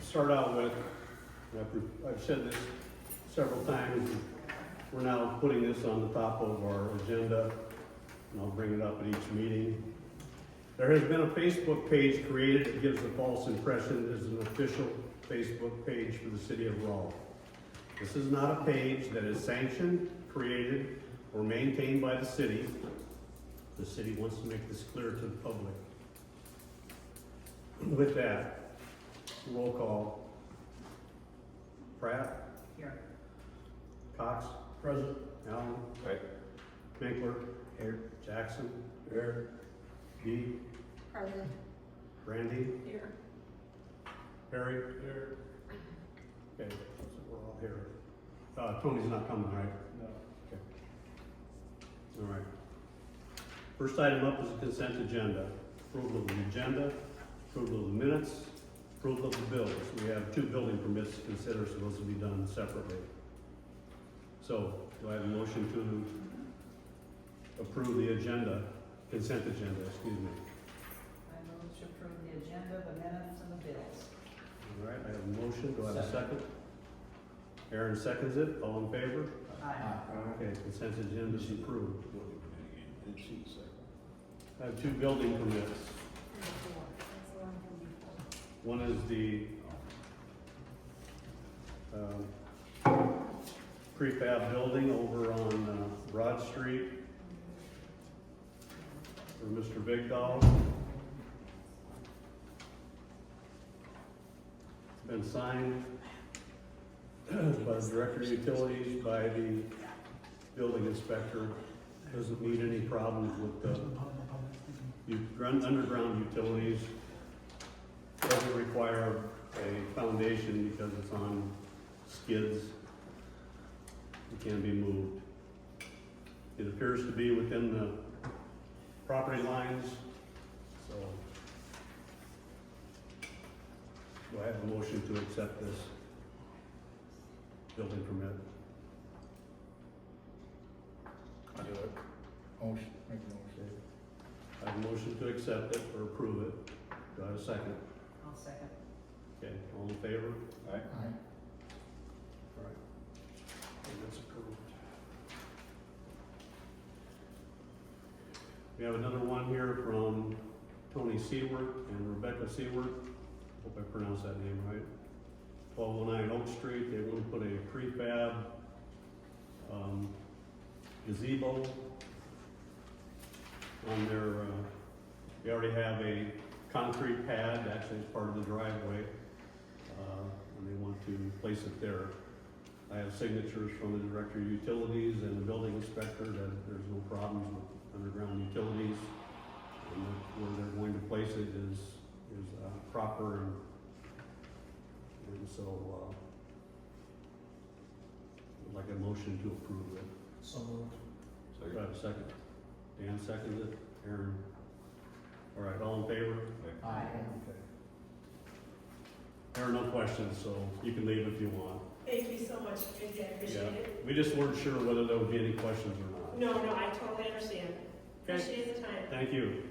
start out with, I've said this several times, we're now putting this on the top of our agenda, and I'll bring it up at each meeting. There has been a Facebook page created that gives the false impression it is an official Facebook page for the city of Rolfe. This is not a page that is sanctioned, created, or maintained by the city. The city wants to make this clear to the public. With that, roll call. Pratt? Here. Cox? Present. Allen? Right. Minkler? Here. Jackson? Here. B? Present. Randy? Here. Harry? Here. Okay, so we're all here. Tony's not coming, right? No. Okay. All right. First item up is the consent agenda. Approval of the agenda, approval of the minutes, approval of the bills. We have 2 building permits to consider, so those will be done separately. So, do I have a motion to approve the agenda, consent agenda, excuse me? I move to approve the agenda, the minutes, and the bills. All right, I have a motion, do I have a second? Aaron seconds it, all in favor? Aye. Okay, consent agenda is approved. I have 2 building permits. One is the prefab building over on Broad Street for Mr. Big Dog. It's been signed by the Director of Utilities, by the building inspector. Doesn't meet any problems with the underground utilities. Doesn't require a foundation because it's on skids. It can be moved. It appears to be within the property lines, so do I have a motion to accept this building permit? I'll do it. Motion, make a motion. I have a motion to accept it or approve it. Do I have a second? I'll second. Okay, all in favor? Aye. Aye. All right. Okay, that's approved. We have another one here from Tony Seward and Rebecca Seward. Hope I pronounced that name right. 1209 Oak Street. They want to put a prefab gazebo on their, they already have a concrete pad, actually it's part of the driveway, and they want to place it there. I have signatures from the Director of Utilities and the Building Inspector that there's no problems with underground utilities, and that where they're going to place it is proper, and so, I'd like a motion to approve it. So moved. Do I have a second? Dan seconds it, Aaron. All right, all in favor? Aye. Okay. There are no questions, so you can leave if you want. Thank you so much, Tracy, I appreciate Yeah. it. We just weren't sure whether there would be any questions or not. No, I totally understand. Okay. Appreciate the time. Thank you.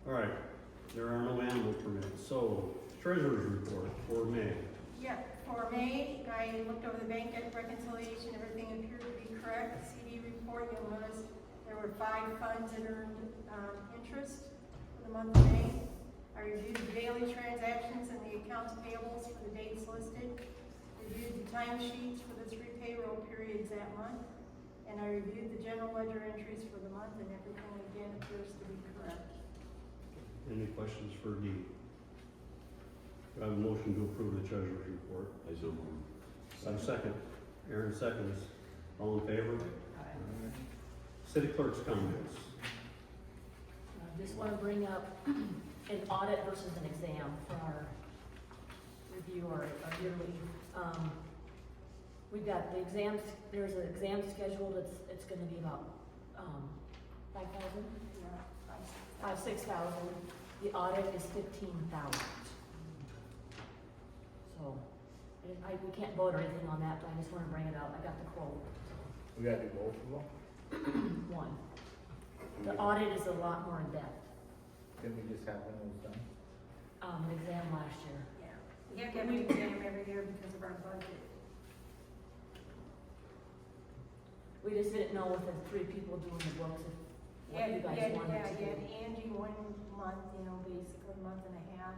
All right, there are no animal permits, so treasurer's report for May. Yeah, for May, I looked over the bank reconciliation, everything appeared to be correct. CD report, you'll notice there were 5 funds that earned interest for the month of May. I reviewed the daily transactions and the accounts payables for the dates listed. Reviewed the timesheets for the 3 payroll periods that month. And I reviewed the general ledger entries for the month, and everything again appears to be correct. Any questions for Dee? Do I have a motion to approve the treasurer's report? I so move. I have a second. Aaron seconds. All in favor? Aye. City clerk's comments. I just want to bring up an audit versus an exam for our review, our yearly. We've got the exams, there's an exam scheduled, it's gonna be about, 5,000? Yeah, 6,000. The audit is 15,000. So, we can't vote or anything on that, but I just wanna bring it up, I got the quote. We gotta do both of them? One. The audit is a lot more in depth. Can we just have one of those done? an exam last year. Yeah, we have to have an exam every year because of our budget. We just didn't know with the 3 people doing the books, if what you guys wanted to You do. had Angie 1 month, basically a month and a half.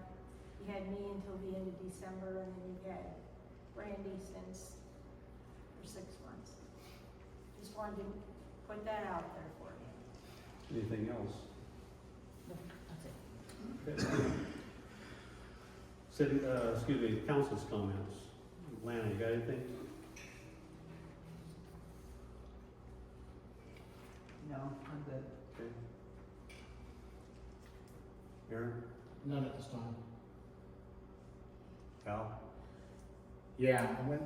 You had me until the end of December, and then you had Randy since for 6 months. Just wanted to put that out there for you. Anything else? No, that's it. Okay. City, excuse me, council's comments. Lana, you got anything? No, I'm good. Okay. Aaron? None at this time. Cal? Yeah, I went,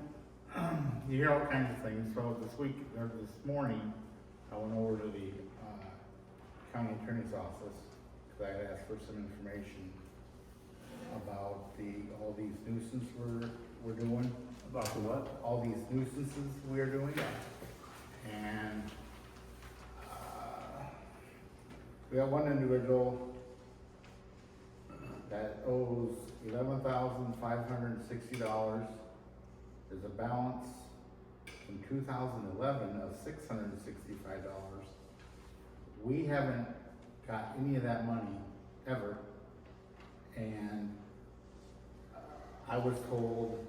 you hear all kinds of things, so this week, or this morning, I went over to the, county attorney's office, cause I had asked for some information about all these nuisance we're doing, About the what? all these nuisances we're doing. And, we have one individual that owes $11,560. There's a balance from 2011 of $665. We haven't got any of that money ever. And I was told,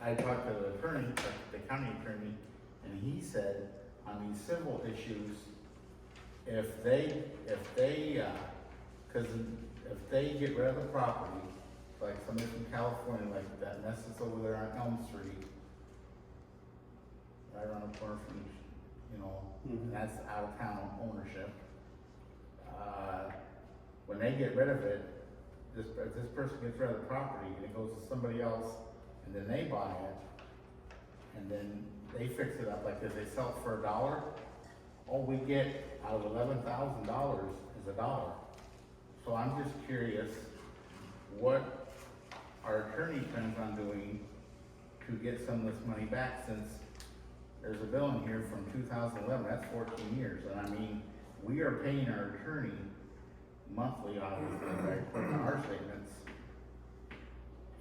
I talked to the attorney, the county attorney, and he said on these civil issues, if they get rid of the property, like somebody from California, like that messes over there on Elm Street, right around the corner from, and that's out of town ownership. When they get rid of it, this person gets rid of the property and it goes to somebody else, and then they buy it, and then they fix it up, like if they sell it for $1, all we get out of $11,000 is $1. So I'm just curious what our attorney plans on doing to get some of this money back, since there's a bill in here from 2011, that's 14 years, and I mean, we are paying our attorney monthly, obviously, right, put in our statements.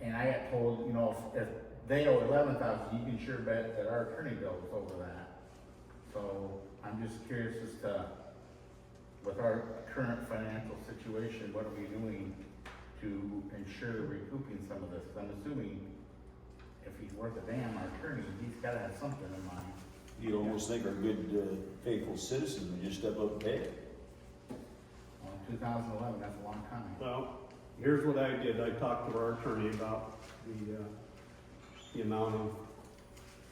And I got told, if they owe 11,000, you can sure bet that our attorney bill is over that. So I'm just curious as to, with our current financial situation, what are we doing to ensure recouping some of this? 'Cause I'm assuming if he's worth a damn, our attorney, he's gotta have something in mind. You'd almost think our good, faithful citizens would just step up and pay it. Well, 2011, that's a long time. Well, here's what I did. I talked to our attorney about the amount of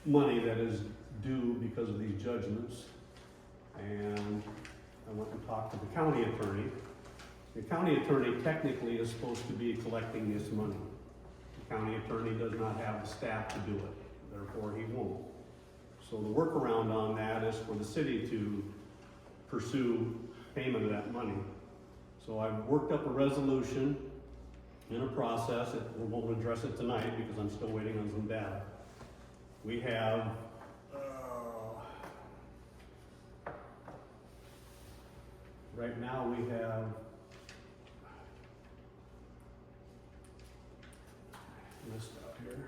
money that is due because of these judgments. And I went and talked to the county attorney. The county attorney technically is supposed to be collecting this money. The county attorney does not have the staff to do it, therefore he won't. So the workaround on that is for the city to pursue payment of that money. So I've worked up a resolution in a process. We won't address it tonight because I'm still waiting on some data. We have, right now we have, list out here.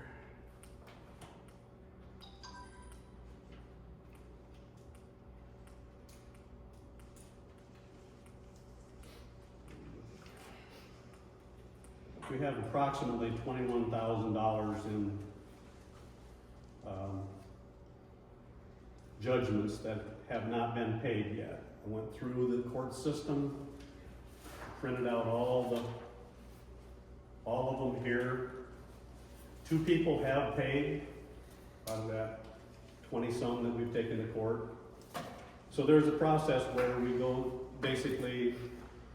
We have approximately $21,000 in judgments that have not been paid yet. I went through the court system, printed out all of them here. 2 people have paid out of that 20-some that we've taken to court. So there's a process where we go, basically,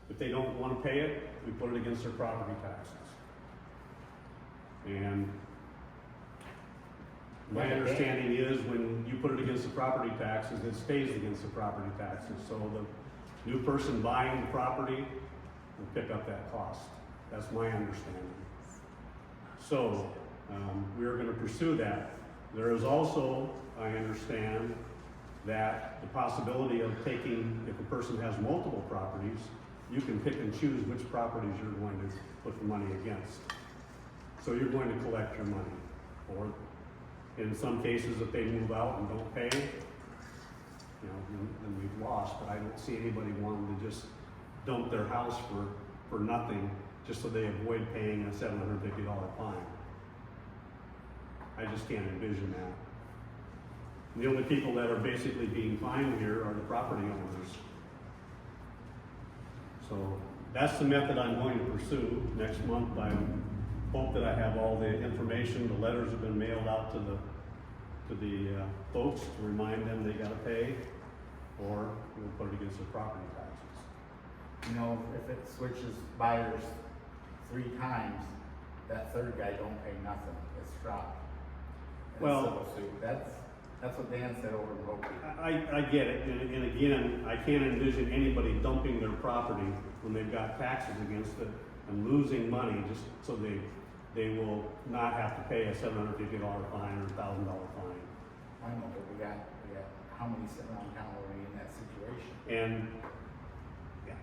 if they don't want to pay it, we put it against their property taxes. And my understanding is when you put it against the property taxes, it stays against the property taxes. So the new person buying the property will pick up that cost. That's my understanding. So we are going to pursue that. There is also, I understand, that the possibility of taking, if a person has multiple properties, you can pick and choose which properties you're going to put the money against. So you're going to collect your money, or in some cases, if they move out and don't pay, you know, then we've lost, but I don't see anybody wanting to just dump their house for nothing, just so they avoid paying a $750 fine. I just can't envision that. And the only people that are basically being fined here are the property owners. So that's the method I'm going to pursue. Next month, I hope that I have all the information. The letters have been mailed out to the folks to remind them they gotta pay, or we'll put it against their property taxes. You know, if it switches buyers 3 times, that third guy don't pay nothing, it's dropped. And Well- civil suit. That's what Dan said over in Rolfe. I get it, and again, I can't envision anybody dumping their property when they've got taxes against it and losing money just so they will not have to pay a $750 fine or $1,000 fine. I know, but we got how many sitting around town already in that situation? And, yeah,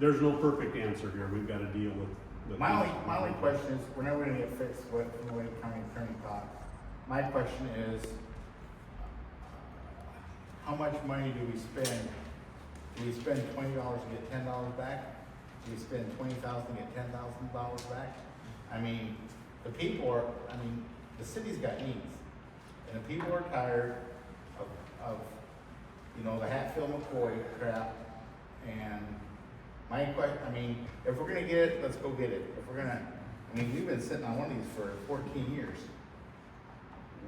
there's no perfect answer here, we've gotta deal with. My only question is, we're never gonna get fixed with the way county attorney talks. My question is, how much money do we spend? Do we spend $20 and get $10 back? Do we spend $20,000 and get $10,000 back? I mean, the city's got needs, and the people are tired of you know, the Hatfield-McCoy crap, and if we're gonna get it, let's go get it. If we're gonna, we've been sitting on one of these for 14 years.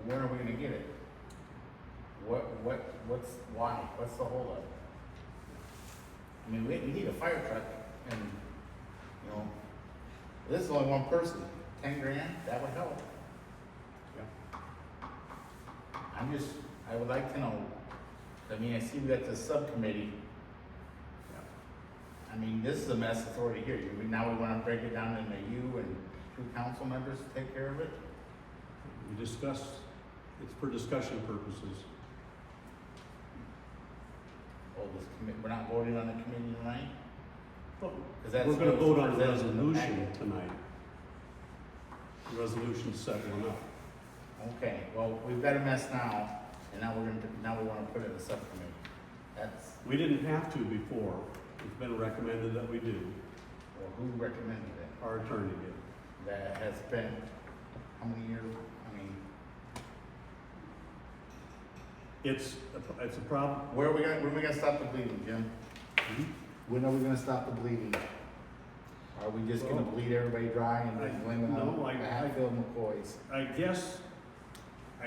When are we gonna get it? Why? What's the holdup? We need a fire truck, and, you know, this is only one person, 10 grand, that would help. Yeah. I would like to know, I see we got this subcommittee. This is a mess that's already here. Now we wanna break it down into you and 2 council members to take care of it? We discuss, it's for discussion purposes. Oh, we're not voting on the committee tonight? Well, 'Cause that's we're gonna what's vote on the presented in the resolution packet. tonight. The resolution set one up. Okay, well, we've got a mess now, and now we wanna put it in the subcommittee. We didn't have to before, it's been recommended that we do, Well, who recommended it? our attorney did. That has spent, how many years, It's a problem. when are we gonna stop the bleeding, Jim? When are we gonna stop the bleeding? Are we just gonna Well, bleed everybody dry and then blame it no, on the Hatfield McCoys? I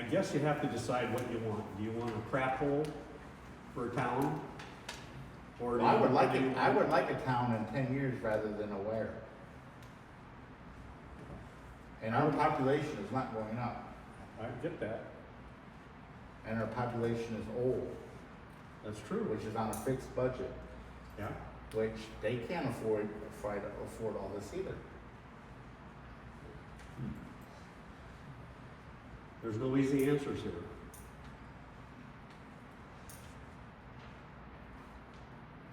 guess you have to decide what you want. Do you want a crap hole for a town? Or do you I would like do you it, I would like a town in 10 years rather than a where. And our population is not going up, I get that, and our population is old, that's true, which is on a fixed budget, yeah. which they can't afford all this either. There's no easy answers here.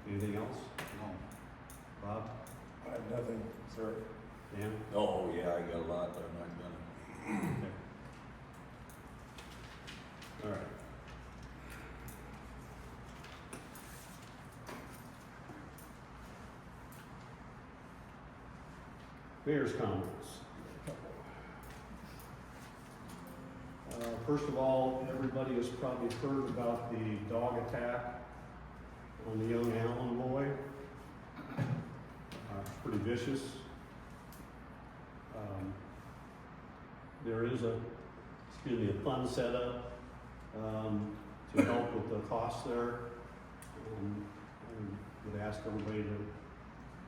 Anything else? No. Bob? I have nothing, sir. Dan? Oh, yeah, I got a lot, but I'm not gonna. Okay. All right. Mayor's comments. First of all, everybody has probably heard about the dog attack on the young Allen boy. Pretty vicious. There is a fund set up to help with the costs there. I would ask everybody to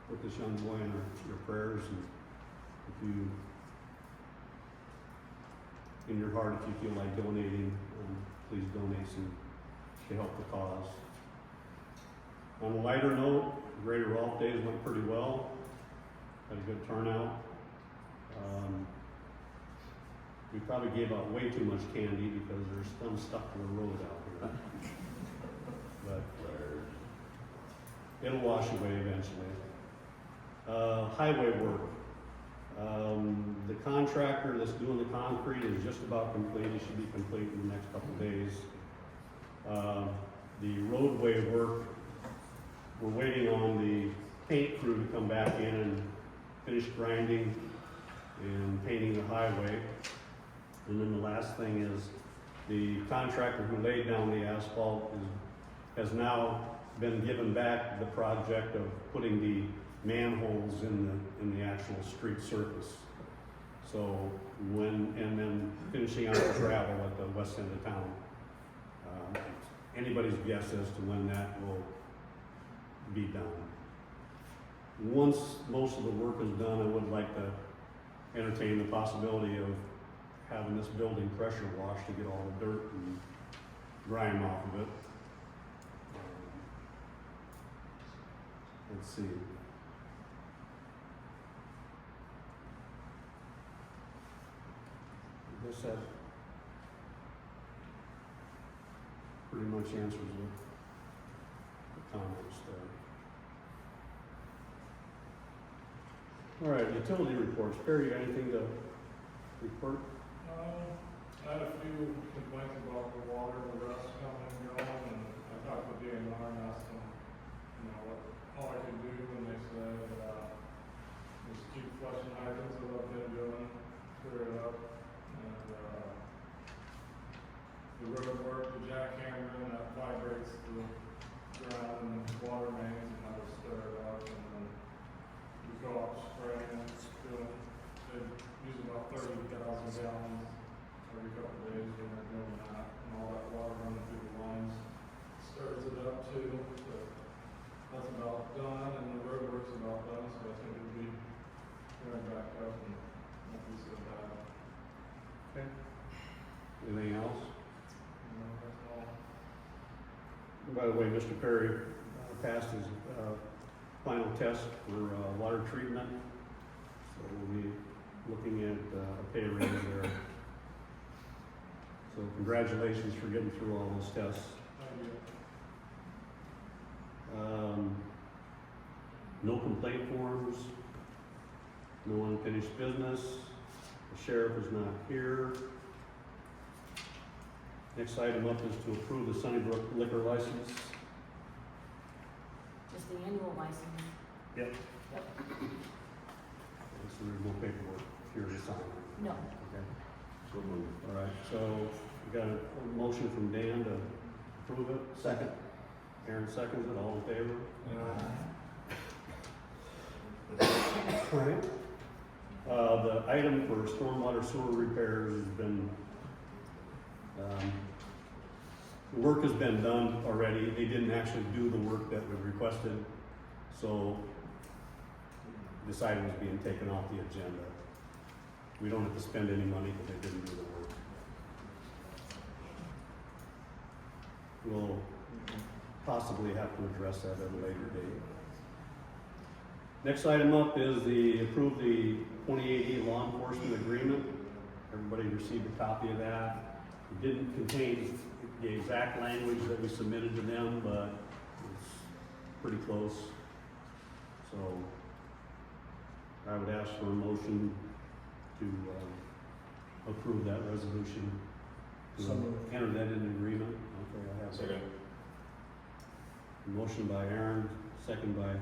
put this young boy in your prayers, and if you, in your heart, if you feel like donating, please donate some to help the cause. On a lighter note, Greater Rolfe Days went pretty well. Had a good turnout. We probably gave out way too much candy because there's some stuck to the road out here. But it'll wash away eventually. Highway work. The contractor that's doing the concrete is just about complete, it should be complete in the next couple of days. The roadway work, we're waiting on the paint crew to come back in and finish grinding and painting the highway. And then the last thing is, the contractor who laid down the asphalt has now been given back the project of putting the manholes in the actual street surface. So and then finishing out the gravel at the west end of town. Anybody's guess as to when that will be done. Once most of the work is done, I would like to entertain the possibility of having this building pressure washed to get all the dirt and grime off of it. Let's see. I guess that pretty much answers the comments there. All right, utility reports. Perry, you got anything to report? I had a few complaints about the water, the rust coming and going, and I talked with DNR and asked them, what all I could do, and they said, just keep flushing hydrants, is what I've been doing, clear it up, and, the road work, the jackhammer, and that vibrates the ground and the water mains, and that'll stir it up, and then we go out spraying, they use about 30,000 gallons every couple of days when they're doing that, and all that water running through the lines stirs it up too, but that's about done, and the road work's about done, so I think it'll be going back up and won't be so bad. Okay. Anything else? That's all. By the way, Mr. Perry passed his final test for water treatment, so we'll be looking at a pay raise there. So congratulations for getting through all those tests. Thank you. No complaint forms, no unfinished business, the sheriff is not here. Next item up is to approve the Sunnybrook liquor license. Just the annual license. Yep. Yep. So there's no paperwork here to sign. No. Okay. So moved. All right, so we got a motion from Dan to approve it. Second. Aaron seconds it, all in favor? All right. The item for stormwater sewer repairs has been, the work has been done already. They didn't actually do the work that was requested, so this item is being taken off the agenda. We don't have to spend any money because they didn't do the work. We'll possibly have to address that at a later date. Next item up is approve the 2080 law enforcement agreement. Everybody received a copy of that. It didn't contain the exact language that we submitted to them, but it's pretty close. So I would ask for a motion to approve that resolution. To So moved. enter that into agreement. Okay, I have Second. a motion by Aaron, second by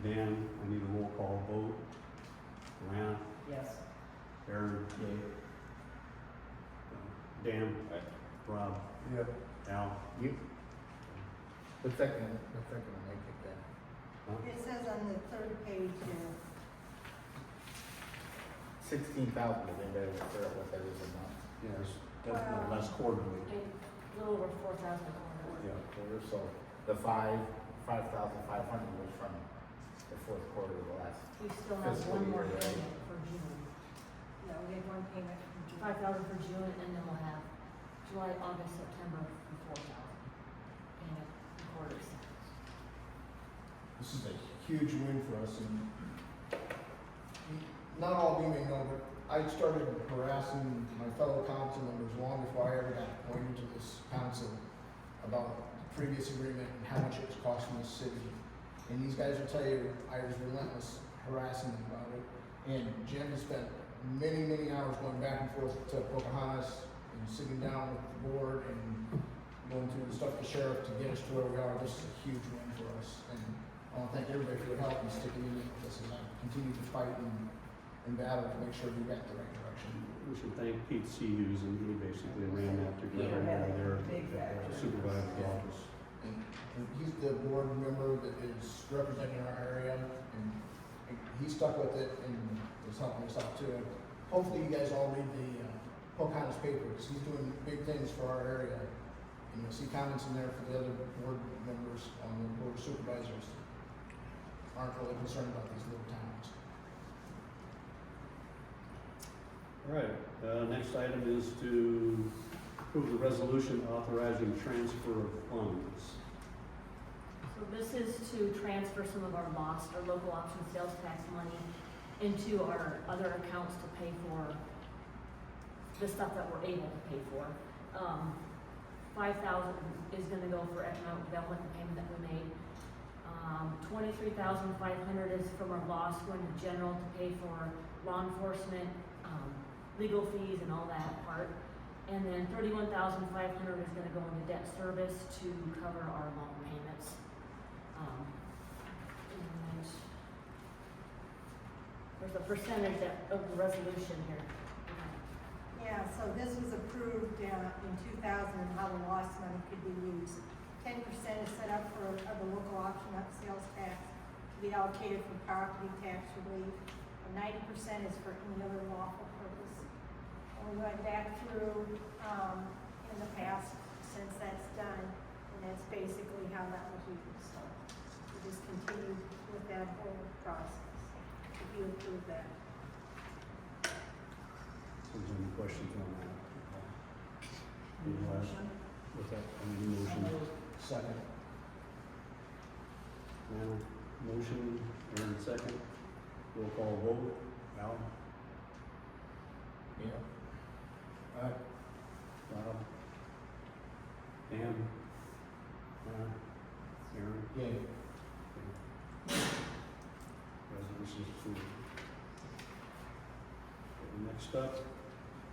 Dan. I need a roll call vote. Joanna, Yes. Aaron, Dan, Aye. Rob, Yeah. Al. You? What's that gonna make it then? Huh? It says on the third page here, 16,000, is anybody able to figure out what that is a month? Yes, that's more or less quarterly. A little over 4,000 a quarter. Yeah. Quarter, so the 5,500 was from the fourth quarter of the last. We still have Fiscal one more year, right? payment for June. yeah, we have one payment from June. 5,000 for June, and then we'll have July, August, September for 4,000 payment in quarters. This is a huge win for us, and not all of you may know, but I started harassing my fellow council members long before I ever got appointed to this council about the previous agreement and how much it was costing the city. And these guys will tell you, I was relentless harassing them about it. And Jim has spent many, many hours going back and forth to Pocahontas and sitting down with the board and going through the stuff with the sheriff to get us to where we are. This is a huge win for us. And I want to thank everybody for their help and sticking in with us as I continue to fight and battle to make sure we got the right direction. We should thank Pete Seahuse, and he basically ran that together over there at the supervisor's office. And he's the board member that is representing our area, and he stuck with it and is helping us out too. Hopefully you guys all read the Pocahontas paper, because he's doing big things for our area. And you'll see comments in there for the other board members on the board of supervisors that aren't really concerned about these little towns. All right, next item is to approve the resolution authorizing transfer of funds. So this is to transfer some of our lost or local option sales tax money into our other accounts to pay for the stuff that we're able to pay for. 5,000 is gonna go for economic development, the payment that we made. 23,500 is from our loss going to general to pay for law enforcement, legal fees and all that part. And then 31,500 is gonna go into debt service to cover our loan payments. And there's a percentage of the resolution here. Yeah, so this was approved in 2000 and how the lost money could be used. 10% is set up for the local option up sales tax to be allocated for property tax relief. And 90% is for any other lawful purpose. And we went back through in the past since that's done, and that's basically how that was used. So we just continued with that whole process. If you approve that. Is there any questions on that? What's that? Any motion? Second. Now, motion, Aaron second. Roll call vote. Al? Yeah. Aye. Rob? Dan? Aaron? Yeah. Resolution's approved. Okay, next up,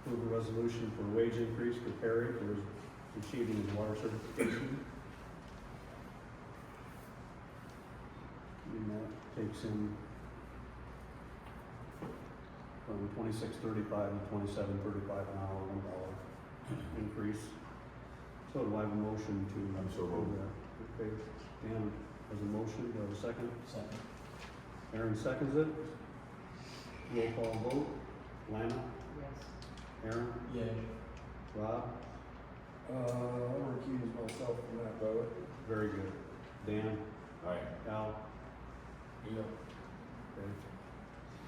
approve a resolution for wage increase for Perry for his achieving his water certification. And that takes him from $26.35 to $27.35 an hour, $1 increase. So do I have a motion to I'm so approve moved. that? Okay, Dan has a motion, do I have a second? Second. Aaron seconds it. Roll call vote. Lana? Yes. Aaron? Yeah. Rob? I'll recuse myself from that vote. Very good. Dan? Aye. Al? Yeah. Okay.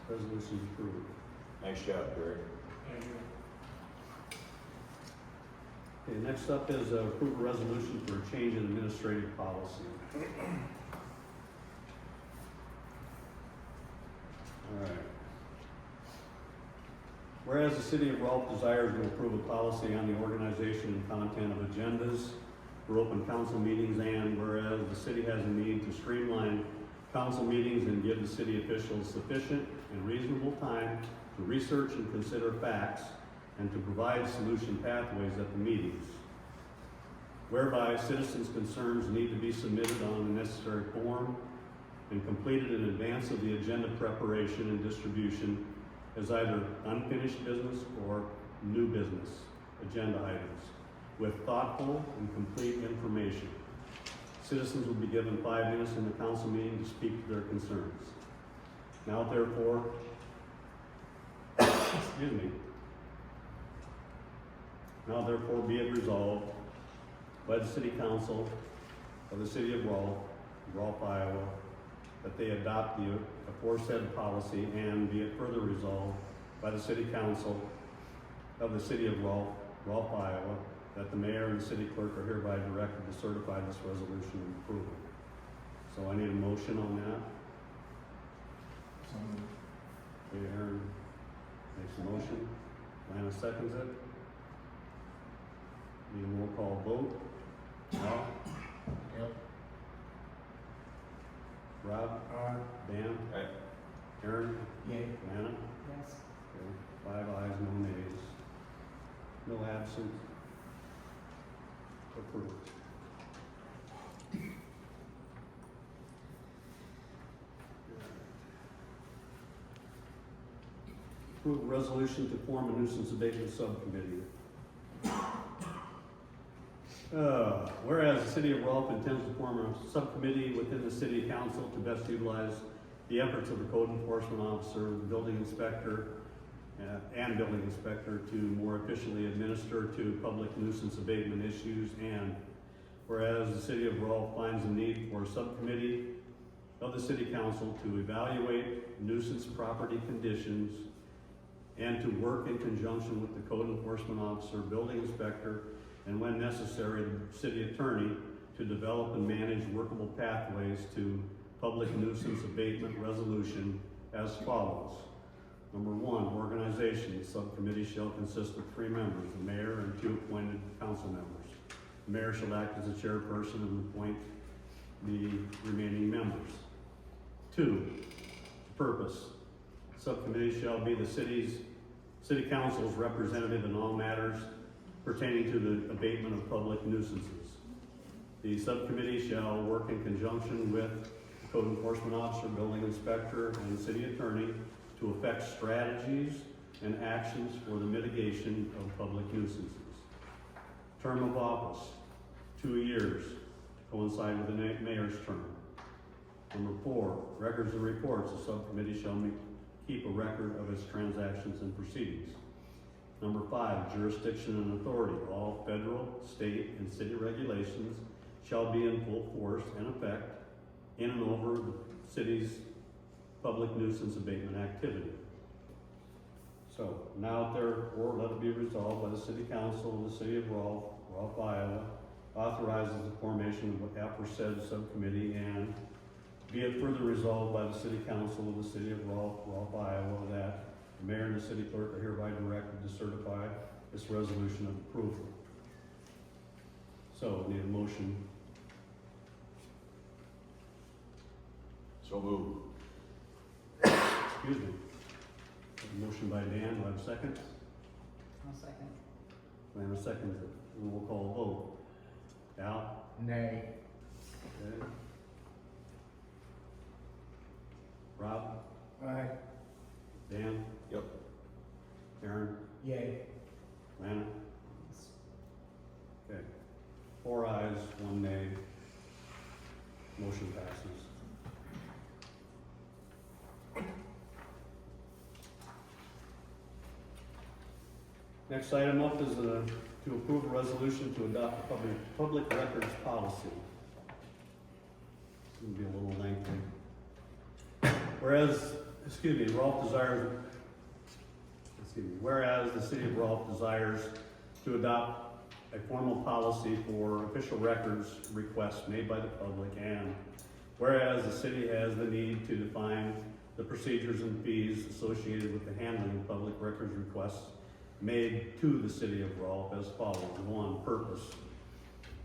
Resolution approved. Nice job, Barry. Thank you. Okay, next up is approve a resolution for a change in administrative policy. All right. Whereas the city of Rolfe desires to approve a policy on the organization and content of agendas for open council meetings, and whereas the city has a need to streamline council meetings and give the city officials sufficient and reasonable time to research and consider facts and to provide solution pathways at the meetings. Whereby citizens' concerns need to be submitted on the necessary form and completed in advance of the agenda preparation and distribution as either unfinished business or new business agenda items with thoughtful and complete information. Citizens will be given 5 minutes in the council meeting to speak to their concerns. Now therefore, excuse me. Now therefore be it resolved by the City Council of the City of Rolfe, Iowa, that they adopt the aforesaid policy, and be it further resolved by the City Council of the City of Rolfe, Iowa, that the mayor and the city clerk are hereby directed to certify this resolution and approval. So I need a motion on that. Okay, Aaron makes a motion. Lana seconds it. Need a roll call vote. Al? Yep. Rob? Dan? Aye. Aaron? Yay. Lana? Yes. Okay. 5 ayes, no nays. No absent. Approved. Approve a resolution to form a nuisance abatement subcommittee. Whereas the city of Rolfe intends to form a subcommittee within the city council to best utilize the efforts of the code enforcement officer, the building inspector, and building inspector to more efficiently administer to public nuisance abatement issues, and whereas the city of Rolfe finds a need for a subcommittee of the city council to evaluate nuisance property conditions and to work in conjunction with the code enforcement officer, building inspector, and when necessary, the city attorney to develop and manage workable pathways to public nuisance abatement resolution as follows. Number 1, organization. The subcommittee shall consist of 3 members, the mayor and 2 appointed council members. The mayor shall act as a chairperson and appoint the remaining members. 2, purpose. Subcommittee shall be the city council's representative in all matters pertaining to the abatement of public nuisances. The subcommittee shall work in conjunction with the code enforcement officer, building inspector, and the city attorney to effect strategies and actions for the mitigation of public nuisances. Term of office, 2 years, to coincide with the mayor's term. Number 4, records and reports. The subcommittee shall keep a record of its transactions and proceedings. Number 5, jurisdiction and authority. All federal, state, and city regulations shall be in full force and effect in and over the city's public nuisance abatement activity. So, now therefore let it be resolved by the city council of the city of Rolfe, Iowa, authorizes the formation of the aforesaid subcommittee, and be it further resolved by the city council of the city of Rolfe, Iowa, that the mayor and the city clerk are hereby directed to certify this resolution of approval. So, need a motion. So moved. Excuse me. A motion by Dan, do I have a second? I'll second. Lana seconds it. We'll call a vote. Al? Nay. Okay. Rob? Aye. Dan? Yep. Aaron? Yay. Lana? Okay. 4 ayes, 1 nay. Motion passes. Next item up is to approve a resolution to adopt a public records policy. It's gonna be a little lengthy. Whereas the city of Rolfe desires to adopt a formal policy for official records requests made by the public, and whereas the city has the need to define the procedures and fees associated with the handling of public records requests made to the city of Rolfe as follows. 1, purpose.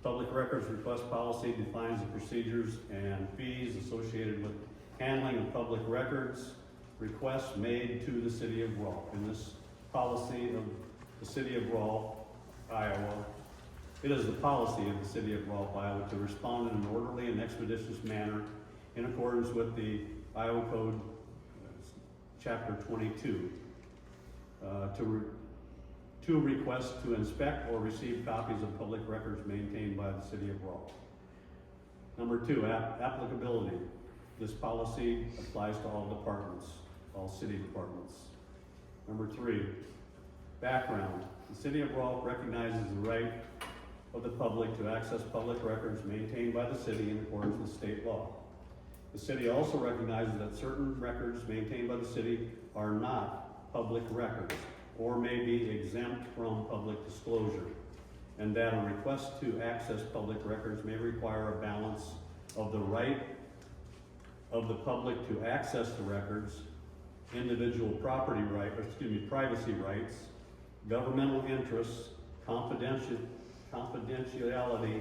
Public records request policy defines the procedures and fees associated with handling of public records requests made to the city of Rolfe. In this policy of the city of Rolfe, Iowa, it is the policy of the city of Rolfe, Iowa, to respond in an orderly and expeditious manner in accordance with the Iowa Code, Chapter 22, to request to inspect or receive copies of public records maintained by the city of Rolfe. Number 2, applicability. This policy applies to all departments, all city departments. Number 3, background. The city of Rolfe recognizes the right of the public to access public records maintained by the city in accordance with state law. The city also recognizes that certain records maintained by the city are not public records or may be exempt from public disclosure, and that a request to access public records may require a balance of the right of the public to access the records, individual privacy rights, governmental interests, confidentiality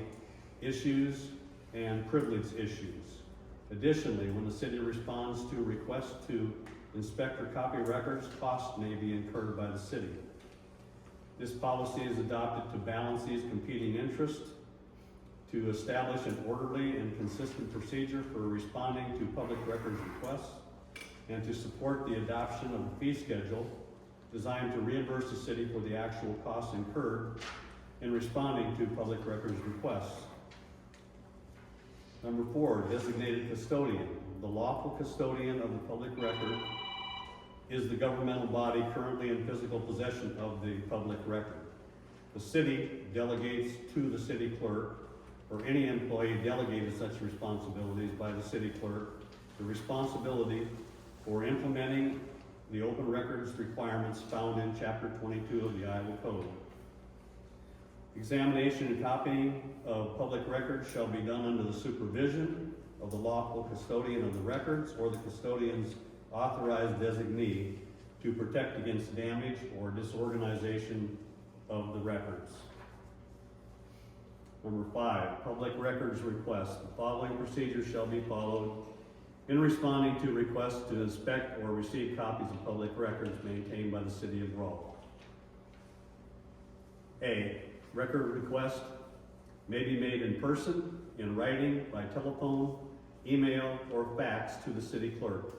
issues, and privilege issues. Additionally, when the city responds to requests to inspect or copy records, costs may be incurred by the city. This policy is adopted to balance these competing interests, to establish an orderly and consistent procedure for responding to public records requests, and to support the adoption of a fee schedule designed to reimburse the city for the actual costs incurred in responding to public records requests. Number 4, designated custodian. The lawful custodian of the public record is the governmental body currently in physical possession of the public record. The city delegates to the city clerk, or any employee delegated such responsibilities by the city clerk, the responsibility for implementing the open records requirements found in Chapter 22 of the Iowa Code. Examination and copying of public records shall be done under the supervision of the lawful custodian of the records or the custodian's authorized designee to protect against damage or disorganization of the records. Number 5, public records requests. The following procedures shall be followed in responding to requests to inspect or receive copies of public records maintained by the city of Rolfe. A, record request may be made in person, in writing, by telephone, email, or fax to the city clerk.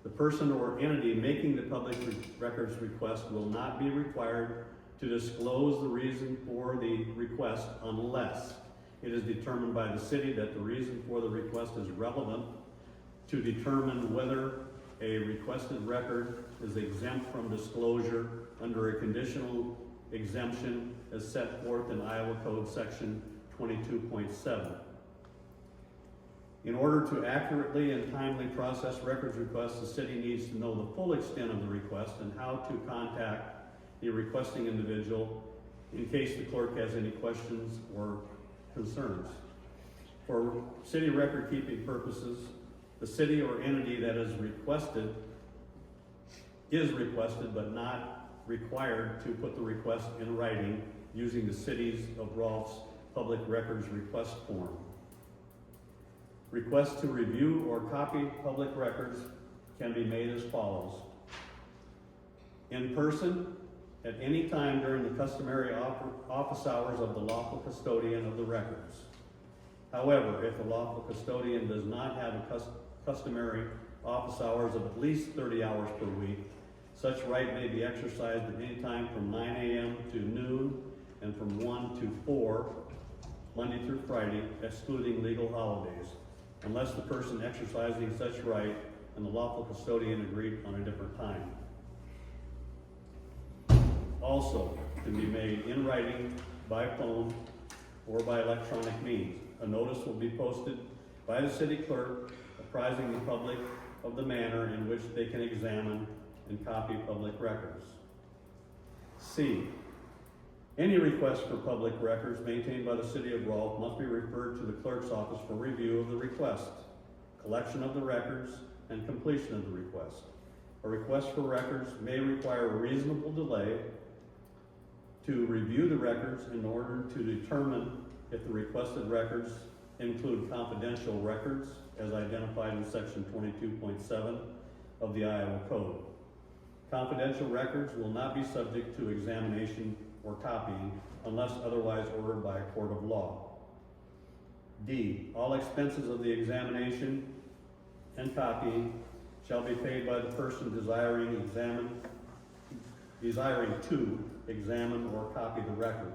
The person or entity making the public records request will not be required to disclose the reason for the request unless it is determined by the city that the reason for the request is relevant to determine whether a requested record is exempt from disclosure under a conditional exemption as set forth in Iowa Code Section 22.7. In order to accurately and timely process records requests, the city needs to know the full extent of the request and how to contact the requesting individual in case the clerk has any questions or concerns. For city record keeping purposes, the city or entity that is requested but not required to put the request in writing using the Cities of Rolfe's Public Records Request Form. Requests to review or copy public records can be made as follows. In person, at any time during the customary office hours of the lawful custodian of the records. However, if the lawful custodian does not have a customary office hours of at least 30 hours per week, such right may be exercised at any time from 9 a.m. to noon and from 1 to 4, Monday through Friday, excluding legal holidays, unless the person exercising such right and the lawful custodian agreed on a different time. Also, can be made in writing, by phone, or by electronic means. A notice will be posted by the city clerk apprising the public of the manner in which they can examine and copy public records. C, any request for public records maintained by the city of Rolfe must be referred to the clerk's office for review of the request, collection of the records, and completion of the request. A request for records may require a reasonable delay to review the records in order to determine if the requested records include confidential records as identified in Section 22.7 of the Iowa Code. Confidential records will not be subject to examination or copying unless otherwise ordered by a court of law. D, all expenses of the examination and copying shall be paid by the person desiring to examine or copy the record.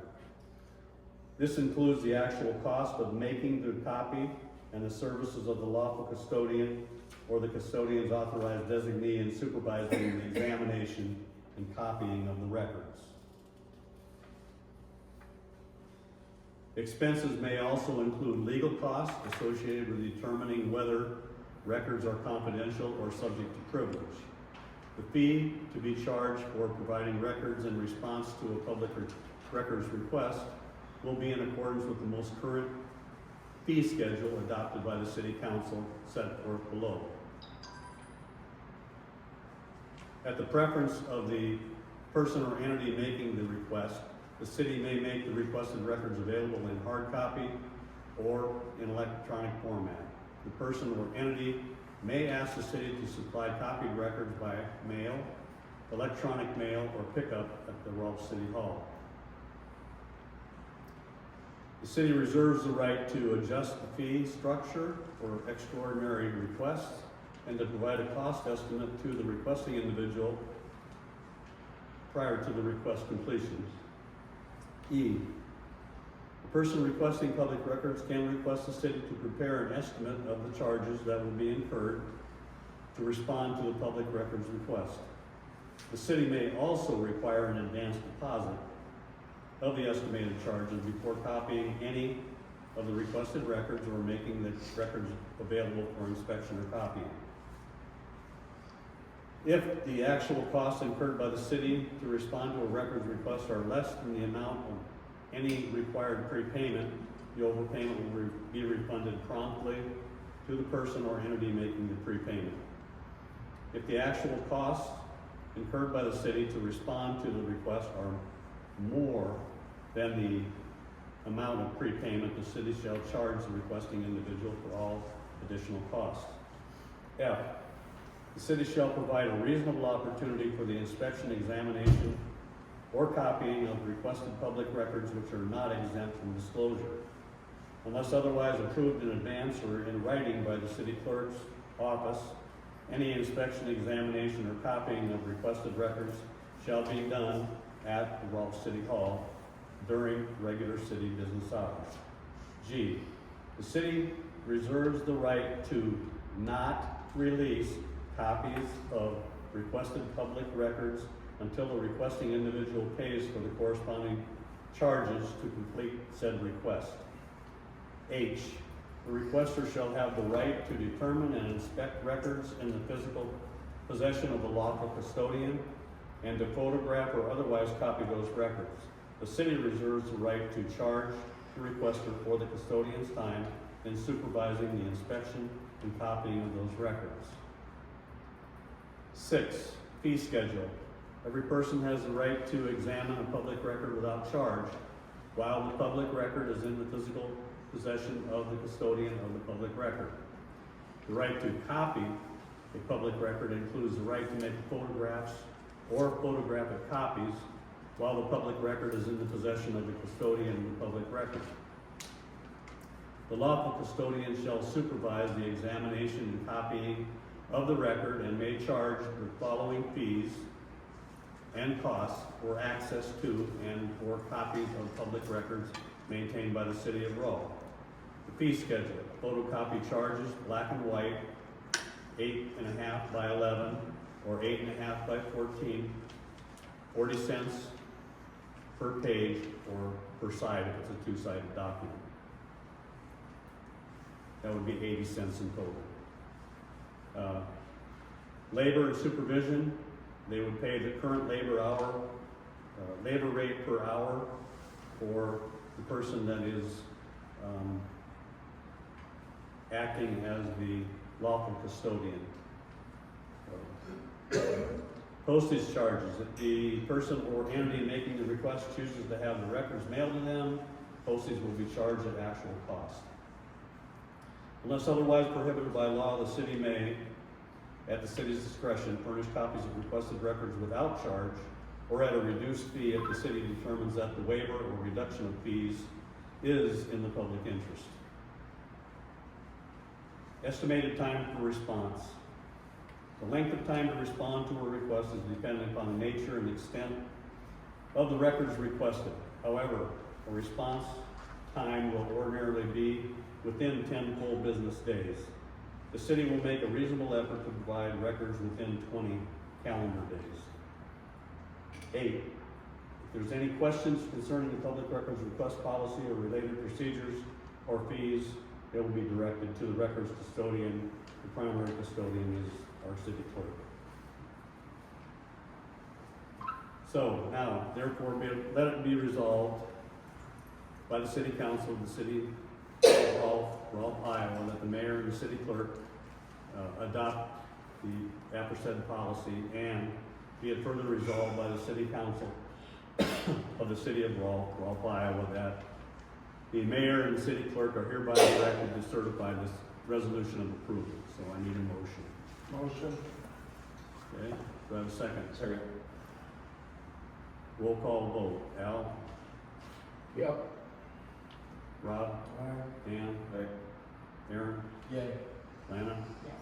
This includes the actual cost of making the copy and the services of the lawful custodian or the custodian's authorized designee in supervising the examination and copying of the records. Expenses may also include legal costs associated with determining whether records are confidential or subject to privilege. The fee to be charged for providing records in response to a public records request will be in accordance with the most current fee schedule adopted by the City Council set forth below. At the preference of the person or entity making the request, the city may make the requested records available in hard copy or in electronic format. the person or entity may ask the city to supply copied records by mail, electronic mail, or pickup at the Rolfe City Hall. The city reserves the right to adjust the fee structure for extraordinary requests and to provide a cost estimate to the requesting individual prior to the request completion. E, the person requesting public records can request the city to prepare an estimate of the charges that will be incurred to respond to the public records request. The city may also require an advance deposit of the estimated charges before copying any of the requested records or making the records available for inspection or copying. If the actual costs incurred by the city to respond to a records request are less than the amount of any required prepayment, the overpayment will be refunded promptly to the person or entity making the prepayment. If the actual costs incurred by the city to respond to the request are more than the amount of prepayment, the city shall charge the requesting individual for all additional costs. F, the city shall provide a reasonable opportunity for the inspection, examination, or copying of requested public records which are not exempt from disclosure. Unless otherwise approved in advance or in writing by the city clerk's office, any inspection, examination, or copying of requested records shall be done at the Rolfe City Hall during regular city business hours. G, the city reserves the right to not release copies of requested public records until the requesting individual pays for the corresponding charges to complete said request. H, the requester shall have the right to determine and inspect records in the physical possession of the lawful custodian and to photograph or otherwise copy those records. The city reserves the right to charge the requester for the custodian's time in supervising the inspection and copying of those records. 6, fee schedule. Every person has the right to examine a public record without charge while the public record is in the physical possession of the custodian of the public record. The right to copy a public record includes the right to make photographs or photographic copies while the public record is in the possession of the custodian of the public record. The lawful custodian shall supervise the examination and copying of the record and may charge the following fees and costs for access to and for copies of public records maintained by the city of Rolfe. The fee schedule: photocopy charges, black and white, 8.5 by 11 or 8.5 by 14, 40 cents per page or per side if it's a two-sided document. That would be 80 cents in total. Labor and supervision, they would pay the current labor rate per hour for the person that is acting as the lawful custodian. Postage charges, if the person or entity making the request chooses to have the records mailed to them, postage will be charged at actual cost. Unless otherwise prohibited by law, the city may, at the city's discretion, furnish copies of requested records without charge or at a reduced fee if the city determines that the waiver or reduction of fees is in the public interest. Estimated time for response. The length of time to respond to a request is dependent upon the nature and extent of the records requested. However, a response time will ordinarily be within 10 full business days. The city will make a reasonable effort to provide records within 20 calendar days. 8, if there's any questions concerning the public records request policy or related procedures or fees, it will be directed to the records custodian. The primary custodian is our city clerk. So now, therefore, let it be resolved by the city council of the city of Rolfe, Iowa, that the mayor and the city clerk adopt the aforesaid policy, and be it further resolved by the city council of the city of Rolfe, Iowa, that the mayor and the city clerk are hereby directed to certify this resolution of approval, so I need a motion. Motion. Okay, do I have a second? Second. Roll call vote. Al? Yep. Rob? Aye. Dan? Aye. Aaron? Yay. Lana? Yes.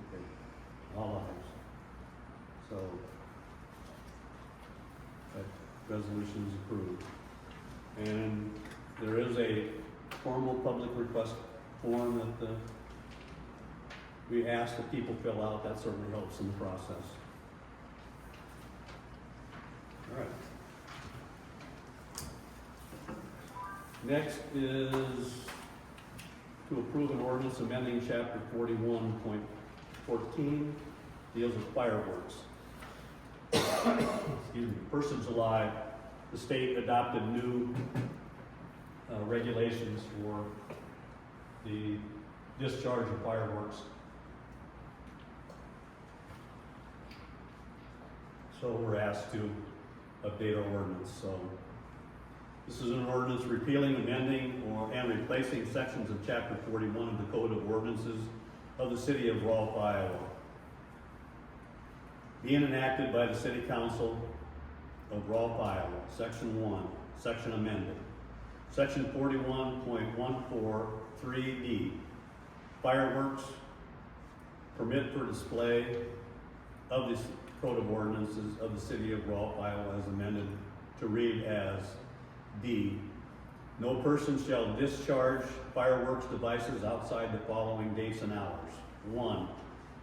Okay, all ayes. So, that resolution is approved. And there is a formal public request form that we ask that people fill out. That certainly helps in the process. All right. Next is to approve an ordinance amending chapter 41.14, deals with fireworks. Excuse me. 1st of July, the state adopted new regulations for the discharge of fireworks. So we're asked to update our ordinance. So this is an ordinance repealing, amending, and replacing sections of chapter 41 of the Code of Ordinances of the city of Rolfe, Iowa. Being enacted by the City Council of Rolfe, Iowa, Section 1, Section Amended. Section 41.143D, fireworks, permit for display of the Code of Ordinances of the City of Rolfe, Iowa, as amended to read as D. No person shall discharge fireworks devices outside the following dates and hours. 1,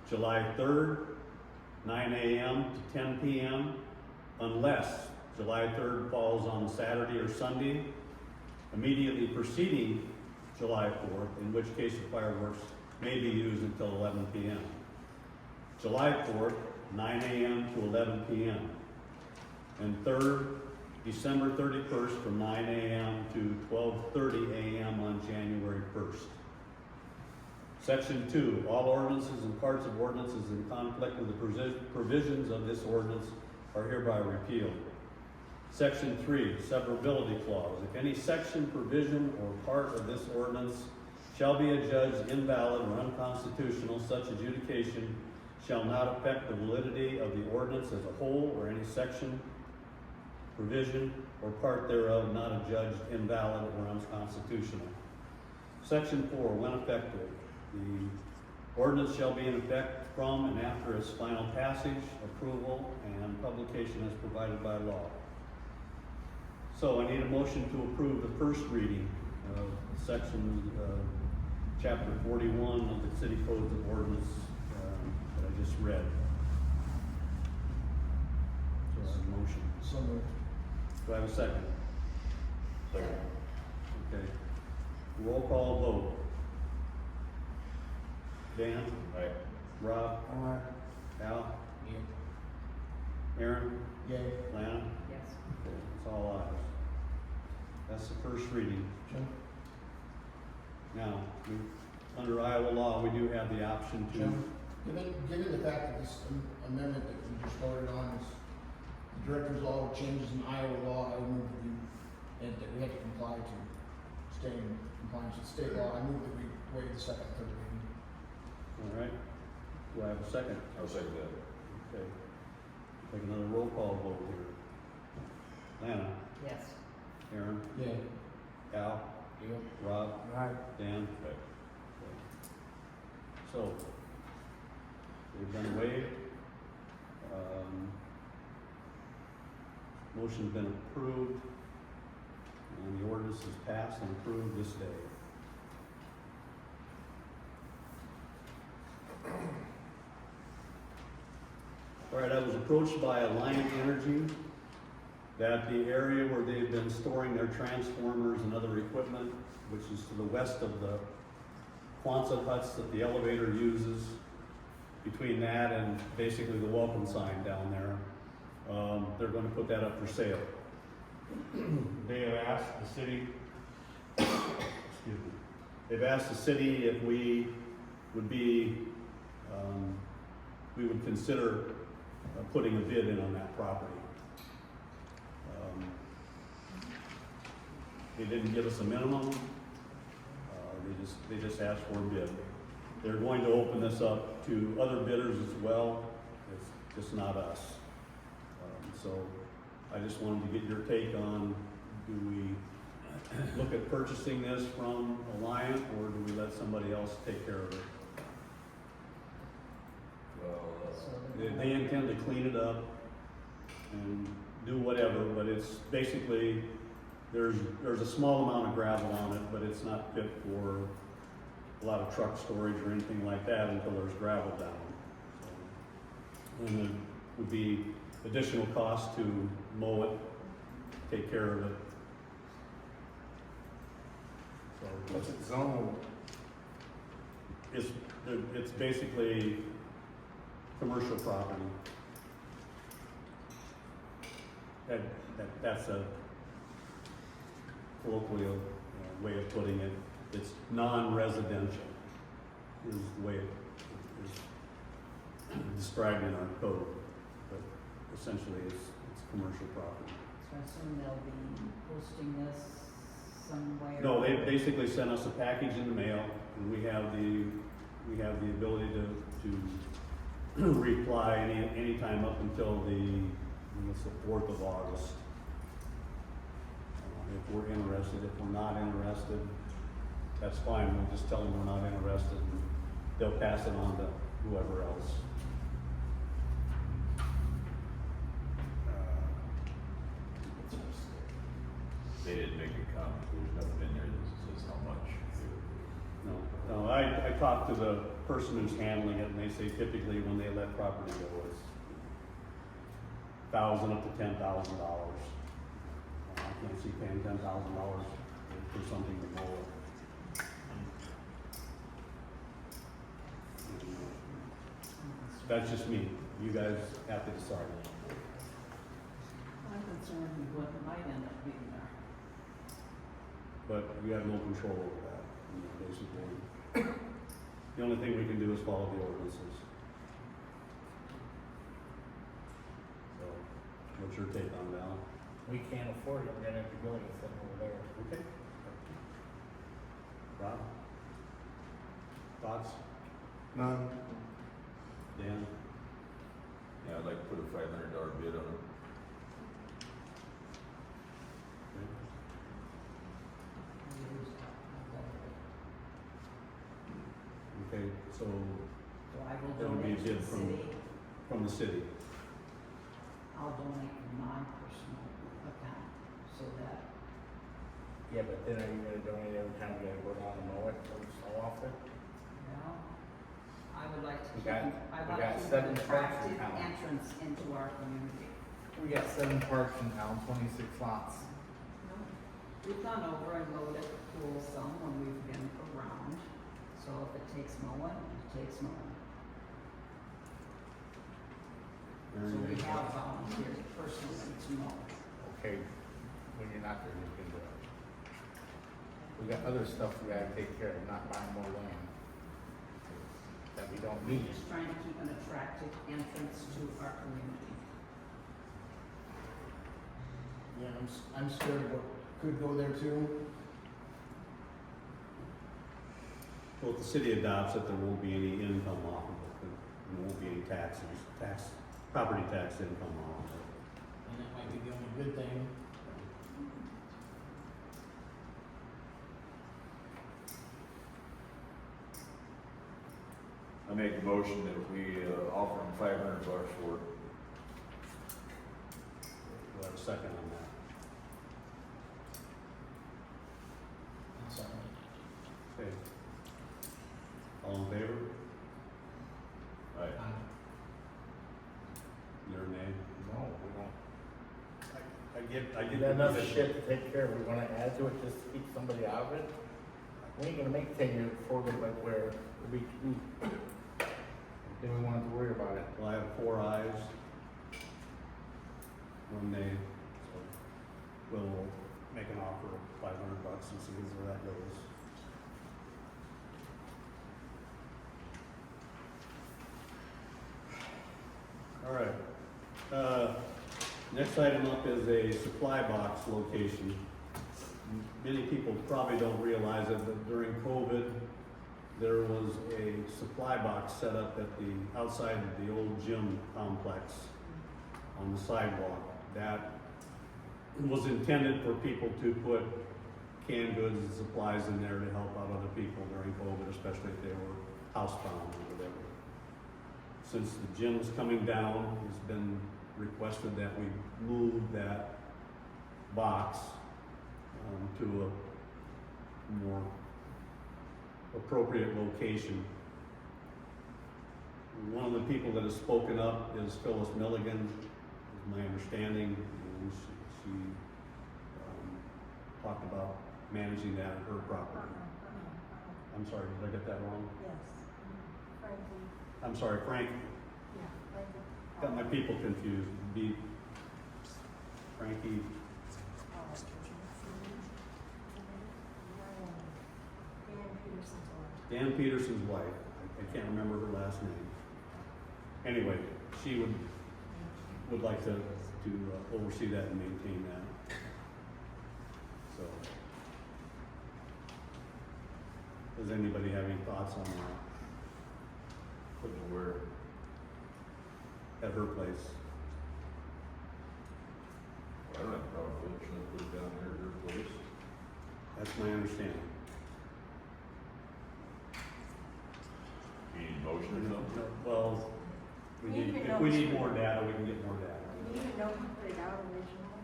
July 3rd, 9 a.m. to 10 p.m., unless July 3rd falls on Saturday or Sunday, immediately preceding July 4th, in which case the fireworks may be used until 11 p.m. July 4th, 9 a.m. to 11 p.m. And 3rd, December 31st from 9 a.m. to 12:30 a.m. on January 1st. Section 2, all ordinances and parts of ordinances in conflict with the provisions of this ordinance are hereby repealed. Section 3, severability clause. If any section, provision, or part of this ordinance shall be adjudged invalid or unconstitutional, such adjudication shall not affect the validity of the ordinance as a whole, or any section, provision, or part thereof not adjudged invalid or unconstitutional. Section 4, when effective, the ordinance shall be in effect from and after its final passage, approval, and publication as provided by law. So I need a motion to approve the first reading of section, chapter 41 of the City Codes of Ordinance that I just read. So I have a motion. So moved. Do I have a second? Second. Okay. Roll call vote. Dan? Aye. Rob? Aye. Al? Yay. Aaron? Yay. Lana? Yes. Okay, it's all ayes. That's the first reading. Jim? Now, under Iowa law, we do have the option to, Jim? Given the fact that this amendment that we just voted on is the director's law changes in Iowa law, I move that we, and that we have to comply to stay in compliance with state law, I move that we waive the second, third reading. all right? Do I have a second? I'll second that. Okay. Take another roll call vote here. Lana? Yes. Aaron? Yay. Al? Yep. Rob? Aye. Dan? Aye. Okay. So, they've been waived. Motion's been approved, and the ordinance is passed and approved this day. All right, I was approached by Alliant Energy that the area where they've been storing their transformers and other equipment, which is to the west of the Quonset huts that the elevator uses, between that and basically the welcome sign down there, they're going to put that up for sale. They have asked the city, excuse me, they've asked the city if we would be, we would consider putting a bid in on that property. They didn't give us a minimum. They just asked for a bid. they're going to open this up to other bidders as well, it's just not us. So I just wanted to get your take on, do we look at purchasing this from Alliant, or do we let somebody else take care of it? They intend to clean it up and do whatever, but it's basically, there's a small amount of gravel on it, but it's not fit for a lot of truck storage or anything like that until there's gravel down. So, and there would be additional cost to mow it, take care of it. So What's it zone? it's basically commercial property. That's a colloquial way of putting it. It's non-residential is the way it is described in our code, but essentially it's commercial property. So I assume they'll be posting this somewhere? No, they basically sent us a package in the mail, and we have the ability to reply anytime up until the 4th of August. If we're interested, if we're not interested, that's fine, we'll just tell them we're not interested, and they'll pass it on to whoever else. They didn't make a comment, there's nothing in there that says how much. No, I talked to the person who's handling it, and they say typically when they let property go, it's $1,000 up to $10,000. I can't see paying $10,000 for something to mow it. That's just me. You guys have to decide. I'm concerned with what might end up being there. But we have no control over that, basically. The only thing we can do is follow the ordinances. So, what's your take on that? We can't afford it, we're gonna have to build this thing over there. Okay. Rob? Thoughts? None. Dan? Yeah, I'd like to put a $500 bid on it. Okay, so So I will That would be a donate to bid the from- city. from the city. I'll donate from my personal account, so that, Yeah, but then are you gonna donate every time we gotta go down and mow it so often? well, I would like to We keep, got- I we like got to keep 7 an trucks in attractive town. entrance into our community. We got 7 parks in town, 26 lots. We've gone over and mowed at the pool some when we've been around, so if it takes mowing, it takes mowing. So we have volunteered personally to mow. Okay, when you're not there, you can do it. We got other stuff we gotta take care of, not buying more land that we don't We're need. just trying to keep an attractive entrance to our community. Yeah, I'm scared of what could go there too. Well, if the city adopts it, there won't be any income off of it. There won't be any property tax income off of it. And that might be the only good thing. I make a motion that we offer them $500 for it. We'll have a second on that. I'm sorry. Okay. All in favor? Right. Your name? No, we don't. I We get got the enough position. shit to take care of, we wanna add to it just to keep somebody out of it? We ain't gonna make 10 years before we like where then we won't have to worry about it. Well, I have 4 ayes, 1 nay, so we'll make an offer of $500 and see where that goes. All right. Next item up is a supply box location. Many people probably don't realize it, but during COVID, there was a supply box set up at the outside of the old gym complex on the sidewalk that was intended for people to put canned goods and supplies in there to help out other people during COVID, especially if they were housebound or whatever. Since the gym's coming down, it's been requested that we move that box to a more appropriate location. One of the people that has spoken up is Phyllis Milligan, is my understanding, and she talked about managing that at her property. I'm sorry, did I get that wrong? Yes. Frankie, I'm sorry, Frank, yeah, Frankie. got my people confused. Be Frankie, Dan Peterson's wife. I can't remember her last name. Anyway, she would like to oversee that and maintain that. So, does anybody have any thoughts on that? Put it where, At her place? I don't have a problem with it, should I put it down there at your place? That's my understanding. You need a motion or something? Well, We need to if know- we need more data, we can get more data. You need to know who put it out originally.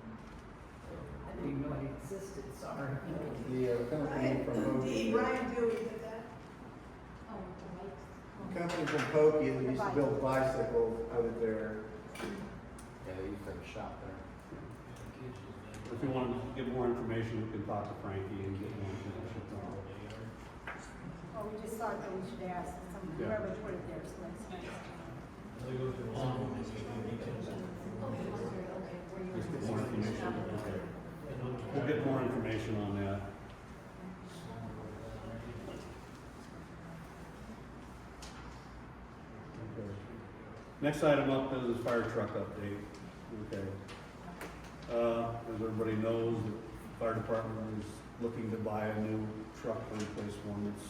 I didn't even know it existed, sorry. The company from Pokey, Brian Dewey did that. company from Pokey that used to build bicycles, put it there. Yeah, they used to have a shop there. If you want to get more information, we can talk to Frankie and get more information. Well, we just thought that we should ask somebody, Yeah. whoever put it there, so that's nice. Just get more information, okay. We'll get more information on that. Okay. Next item up is fire truck update, okay. As everybody knows, the fire department is looking to buy a new truck to replace one that's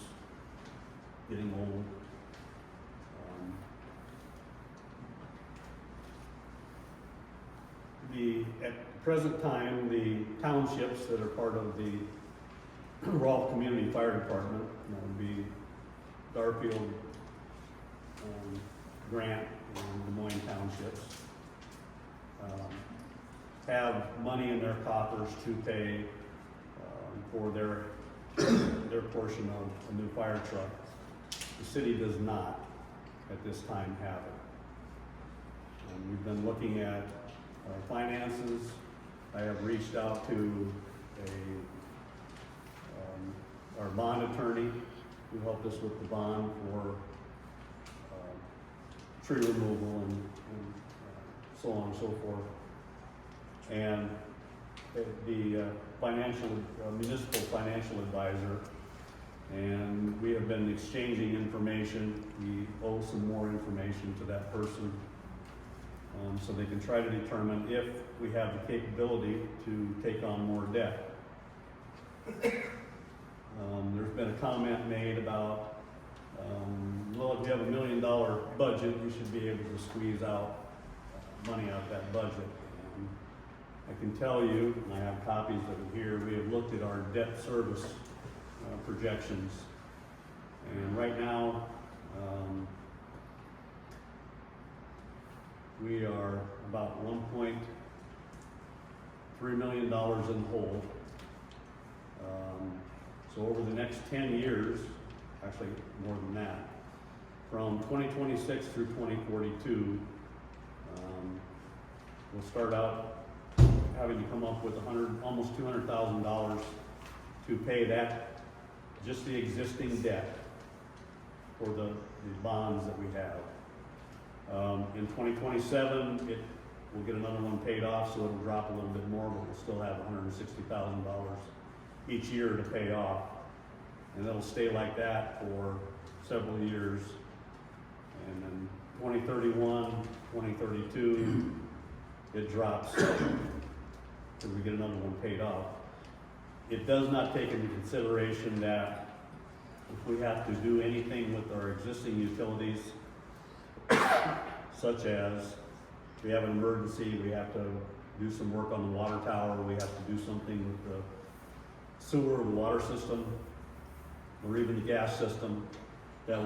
getting old. At the present time, the townships that are part of the Rolfe Community Fire Department, that would be Garfield, Grant, and Des Moines Townships, have money in their coffers to pay for their portion of a new fire truck. The city does not, at this time, have it. We've been looking at finances. I have reached out to our bond attorney who helped us with the bond for tree removal and so on and so forth. And the municipal financial advisor, and we have been exchanging information. We owe some more information to that person, so they can try to determine if we have the capability to take on more debt. There's been a comment made about, well, if you have $1 million budget, you should be able to squeeze out money out of that budget. And I can tell you, and I have copies of it here, we have looked at our debt service projections. And right now, we are about $1.3 million in the hole. So over the next 10 years, actually more than that, from 2026 through 2042, we'll start out having to come up with almost $200,000 to pay that, just the existing debt for the bonds that we have. In 2027, we'll get another one paid off, so it'll drop a little bit more, but we'll still have $160,000 each year to pay off. And it'll stay like that for several years. And then 2031, 2032, it drops because we get another one paid off. It does not take into consideration that if we have to do anything with our existing utilities, such as we have an emergency, we have to do some work on the water tower, we have to do something with the sewer, the water system, or even the gas system, that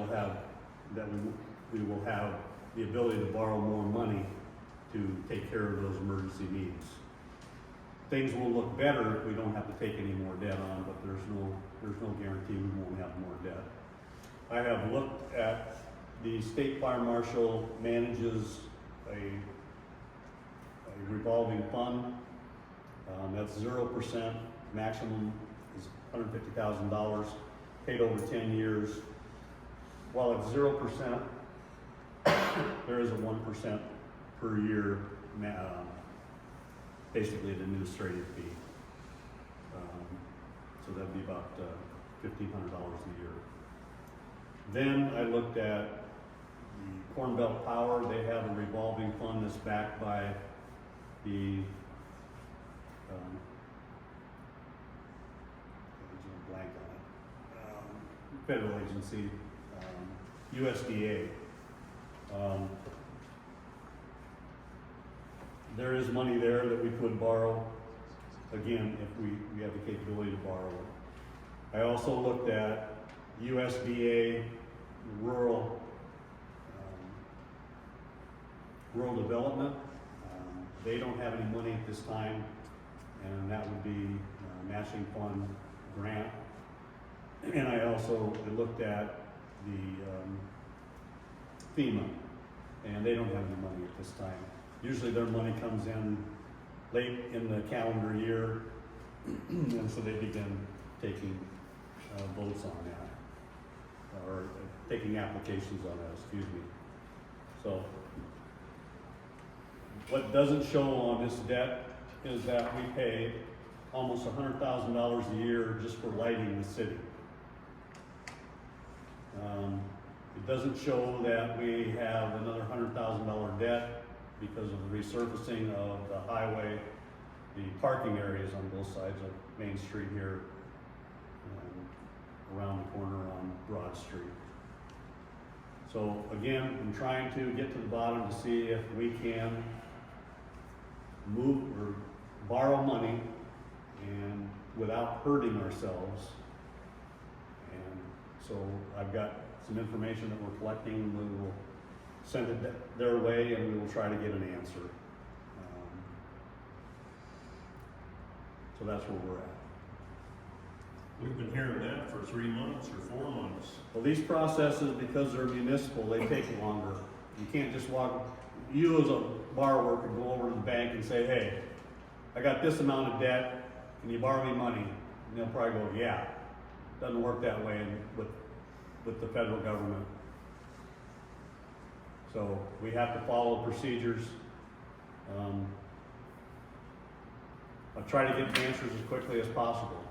we will have the ability to borrow more money to take care of those emergency needs. Things will look better if we don't have to take any more debt on, but there's no guarantee we won't have more debt. I have looked at the state fire marshal manages a revolving fund. That's 0%, maximum is $150,000, paid over 10 years. While it's 0%, there is a 1% per year, basically an administrative fee. So that'd be about $1,500 a year. Then I looked at the Corn Belt Power. They have a revolving fund that's backed by the blank on it, federal agency, USDA. There is money there that we could borrow, again, if we have the capability to borrow it. I also looked at USDA rural development. They don't have any money at this time, and that would be a matching fund grant. And I also looked at the FEMA, and they don't have any money at this time. Usually their money comes in late in the calendar year, and so they begin taking votes on that, or taking applications on that, excuse me. So what doesn't show on this debt is that we pay almost $100,000 a year just for lighting the city. It doesn't show that we have another $100,000 debt because of the resurfacing of the highway, the parking areas on both sides of Main Street here, around the corner on Broad Street. So again, I'm trying to get to the bottom to see if we can move or borrow money and without hurting ourselves. And so I've got some information that we're collecting. We will send it their way, and we will try to get an answer. So that's where we're at. We've been hearing that for 3 months or 4 months. Well, these processes, because they're municipal, they take longer. You can't just walk, you as a borrower could go over to the bank and say, hey, I got this amount of debt, can you borrow me money? And they'll probably go, yeah. Doesn't work that way with the federal government. So we have to follow procedures. I'll try to get the answers as quickly as possible.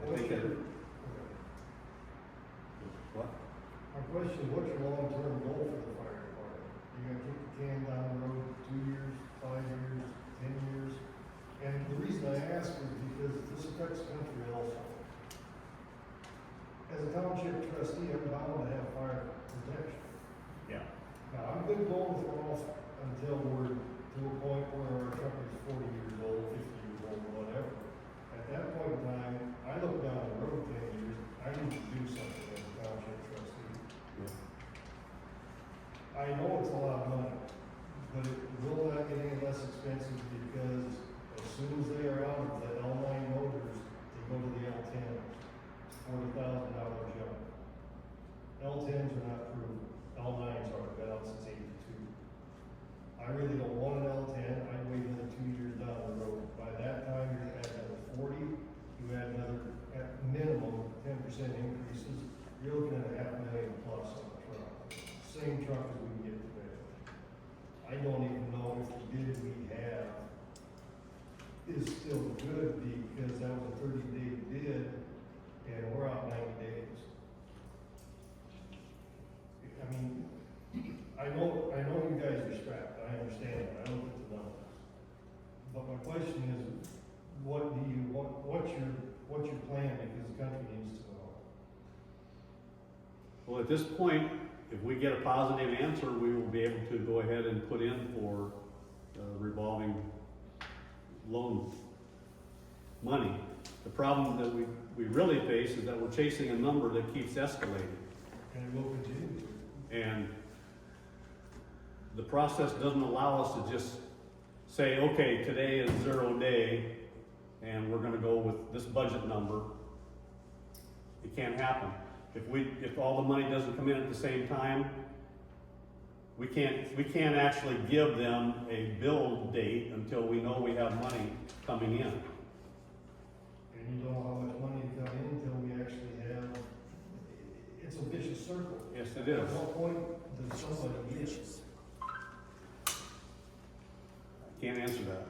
I think that, what? My question, what's your long-term goal for the fire department? You gonna kick the can down the road 2 years, 5 years, 10 years? And the reason I ask is because this affects the country also. As a township trustee, I'm bound to have fire protection. Yeah. Now, I'm good going with Rolfe until we're to a point where our truck is 40 years old, 50 years old, whatever. At that point in time, I look down the road 10 years, I need to do something as a township trustee. I know it's a lot of money, but it will not get any less expensive because as soon as they are out of the L9 motors, they go to the L10s. It's $40,000 jump. L10s are not proven. L9s are, been out since '82. I really don't want an L10. I'd wait another 2 years down the road. By that time, you're gonna add another 40. You add another, at minimum, 10% increases. You're looking at $500,000 plus on the truck. Same truck as we can get today. I don't even know if the bid we have is still good because that was a 30-day bid and we're out 90 days. I mean, I know you guys are strapped, I understand that, I look at the numbers. But my question is, what's your plan, because the country at this point, if we get a positive answer, we will be able to go ahead and put in for revolving loan money. The problem that we really face is that we're chasing a number that keeps escalating. And it will continue. And the process doesn't allow us to just say, okay, today is 0 day, and we're gonna go with this budget number. It can't happen. If all the money doesn't come in at the same time, we can't actually give them a bill date until we know we have money coming in. And you don't know how much money to come in until we actually have, it's a vicious circle. Yes, it is. At what point does somebody get? Can't answer that.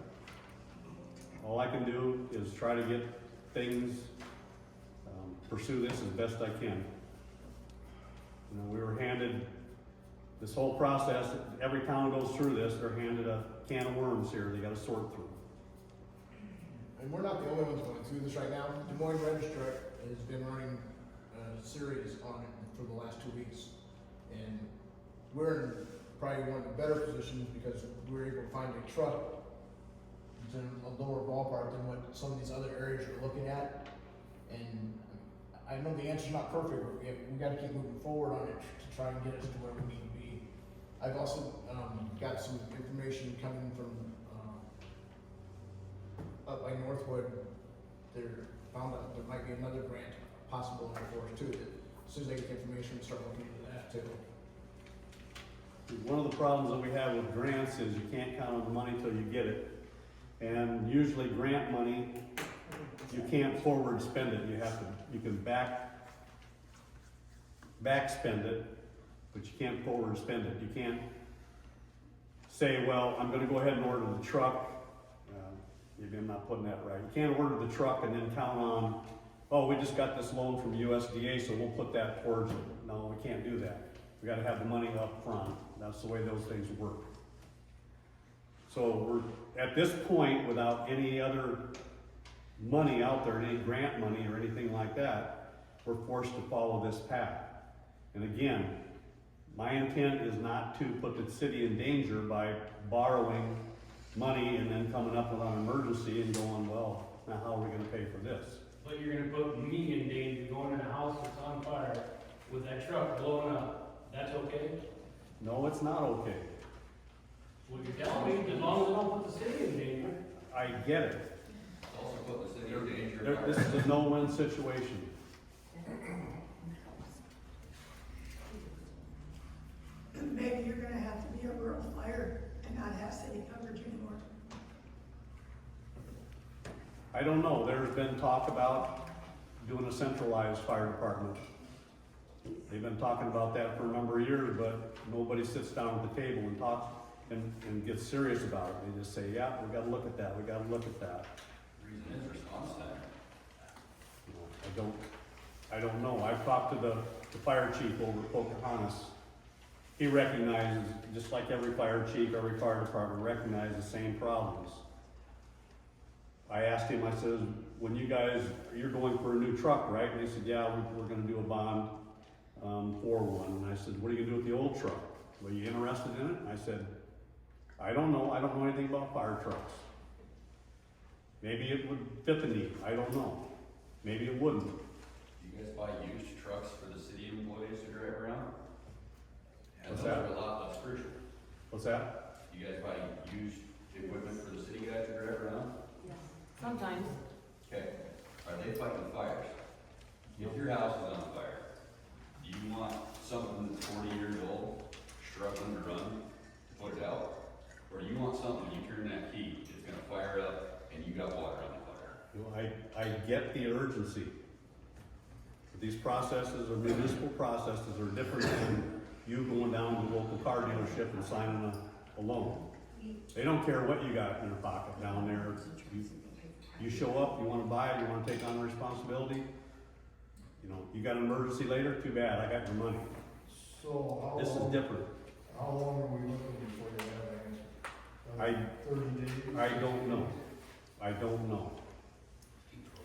All I can do is try to get things, pursue this as best I can. You know, we were handed this whole process, every town goes through this, they're handed a can of worms here they gotta sort through. And we're not the only ones going through this right now. Des Moines Register has been running a series on it for the last 2 weeks. And we're in probably one of the better positions because we were able to find a truck that's in a lower ballpark than what some of these other areas are looking at. And I know the answer's not perfect, but we gotta keep moving forward on it to try and get us to where we need to be. I've also, got some information coming from, up by Northwood. They're found out there might be another grant possible in for us too. As soon as they get the information, we'll start looking into that too. One of the problems that we have with grants is you can't count on the money till you get it. And usually grant money, you can't forward spend it. You can back spend it, but you can't forward spend it. You can't say, well, I'm gonna go ahead and order the truck. Maybe I'm not putting that right. You can't order the truck and then count on, oh, we just got this loan from USDA, so we'll put that towards it. No, we can't do that. We gotta have the money up front. That's the way those things work. So we're, at this point, without any other money out there, any grant money or anything like that, we're forced to follow this path. And again, my intent is not to put the city in danger by borrowing money and then coming up with an emergency and going, well, now how are we gonna pay for this? But you're gonna put me in danger going in a house that's on fire with that truck blowing up. That's okay? No, it's not okay. Well, you're telling me, as long as I don't put the city in danger. I get it. Also put the city in danger. This is a no-win situation. Maybe you're gonna have to be over a fire and not have city coverage anymore. I don't know, there's been talk about doing a centralized fire department. They've been talking about that for a number of years, but nobody sits down at the table and talks and gets serious about it. They just say, yeah, we gotta look at that, we gotta look at that. Reason is response time. I don't know. I've talked to the fire chief over at Pocahontas. He recognizes, just like every fire chief, every fire department recognizes the same problems. I asked him, I said, when you're going for a new truck, right? And he said, yeah, we're gonna do a bond for one. And I said, what are you gonna do with the old truck? Were you interested in it? And I said, I don't know anything about fire trucks. Maybe it would fit the need, I don't know. Maybe it wouldn't. Do you guys buy used trucks for the city employees to drive around? And What's those that? are a lot less crucial. What's that? Do you guys buy used equipment for the city guys to drive around? Yes. Sometimes. Okay, are they fighting fires? If your house is on fire, do you want something that's 40 years old, struggling to run, to put it out? Or do you want something, you turn that key, it's gonna fire up, and you got water on the fire? You know, I get the urgency. But these processes are municipal processes are different than you going down to the local car dealership and signing a loan. They don't care what you got in your pocket down there. You show up, you wanna buy it, you wanna take on the responsibility. You know, you got an emergency later, too bad, I got your money. So how long? This is different. How long are we looking before you have an answer? 30 days? I don't know. I don't know.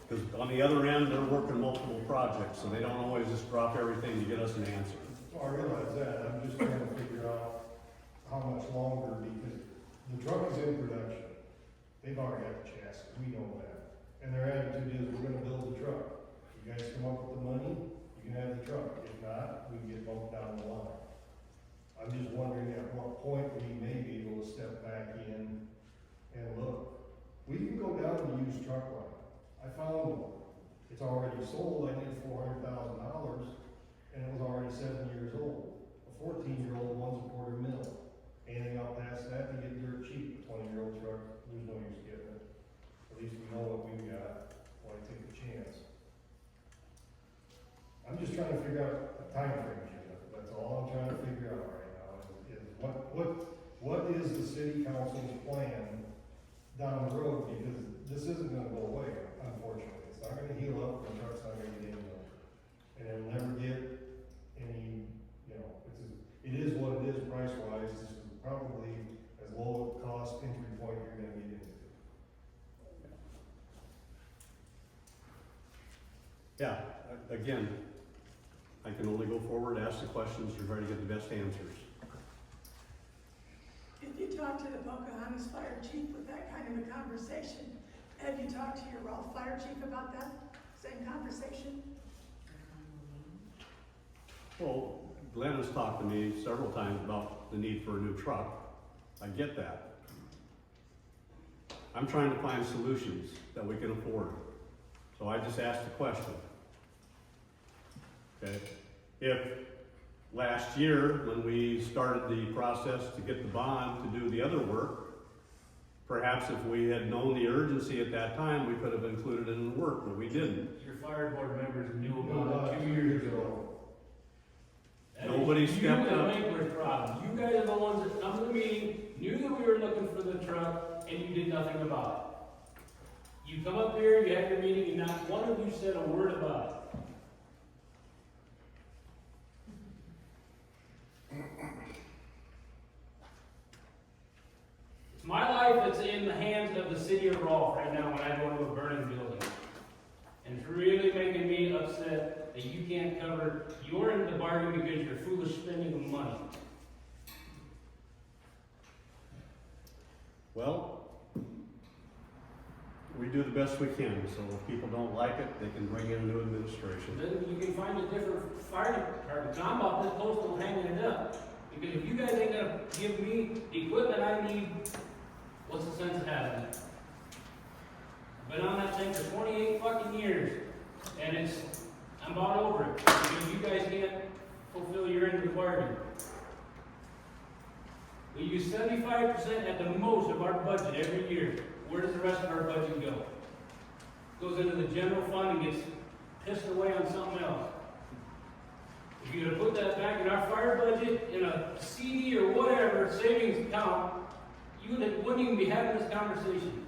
Because on the other end, they're working multiple projects, so they don't always just drop everything to get us an answer. Well, I realize that, I'm just trying to figure out how much longer, because the truck is in production. They've already got the chassis, we know that. And their attitude is, we're gonna build the truck. You guys come up with the money, you can have the truck. If not, we can get bumped down the line. I'm just wondering at what point we may be able to step back in and look. We can go down to the used truck line. I found one. It's already sold, I need $400,000, and it was already 7 years old. A 14-year-old one's $250,000. Anything out past that, they get dirt cheap. A 20-year-old truck, there's no use getting it. At least we know what we've got, why take the chance. I'm just trying to figure out a time frame, Jim. That's all I'm trying to figure out right now, is what is the city council's plan down the road, because this isn't gonna go away, unfortunately. It's not gonna heal up, the truck's not gonna get any older. And it'll never get any, you know, it is what it is price-wise. This is probably as low a cost entry point you're gonna get into. Yeah, again, I can only go forward, ask the questions, to try to get the best answers. If you talk to the Pocahontas Fire Chief with that kind of a conversation, have you talked to your Rolfe Fire Chief about that same conversation? Well, Glenn has talked to me several times about the need for a new truck. I get that. I'm trying to find solutions that we can afford. So I just asked the question. Okay? If last year, when we started the process to get the bond to do the other work, perhaps if we had known the urgency at that time, we could have included it in the work, but we didn't. Your fire board members knew about it 2 years ago. Nobody stepped up. You and Winkler's problem. You guys are the ones that come to the meeting, knew that we were looking for the truck, and you did nothing about it. You come up here, you have your meeting, and not one of you said a word about it. It's my life that's in the hands of the city of Rolfe right now when I go to a burning building. And it's really making me upset that you can't cover your end of the bargain because you're foolish spending of money. Well, we do the best we can, so if people don't like it, they can bring in a new administration. Then you can find a different fire department. I'm about this close to hanging it up. Because if you guys ain't gonna give me the equipment I need, what's the sense of having it? I've been on that thing for 28 fucking years, and I'm about over it. Because you guys can't fulfill your end of the bargain. We use 75% at the most of our budget every year. Where does the rest of our budget go? It goes into the general fund and gets pissed away on something else. If you're gonna put that back in our fire budget, in a CD or whatever, savings account, you wouldn't even be having this conversation.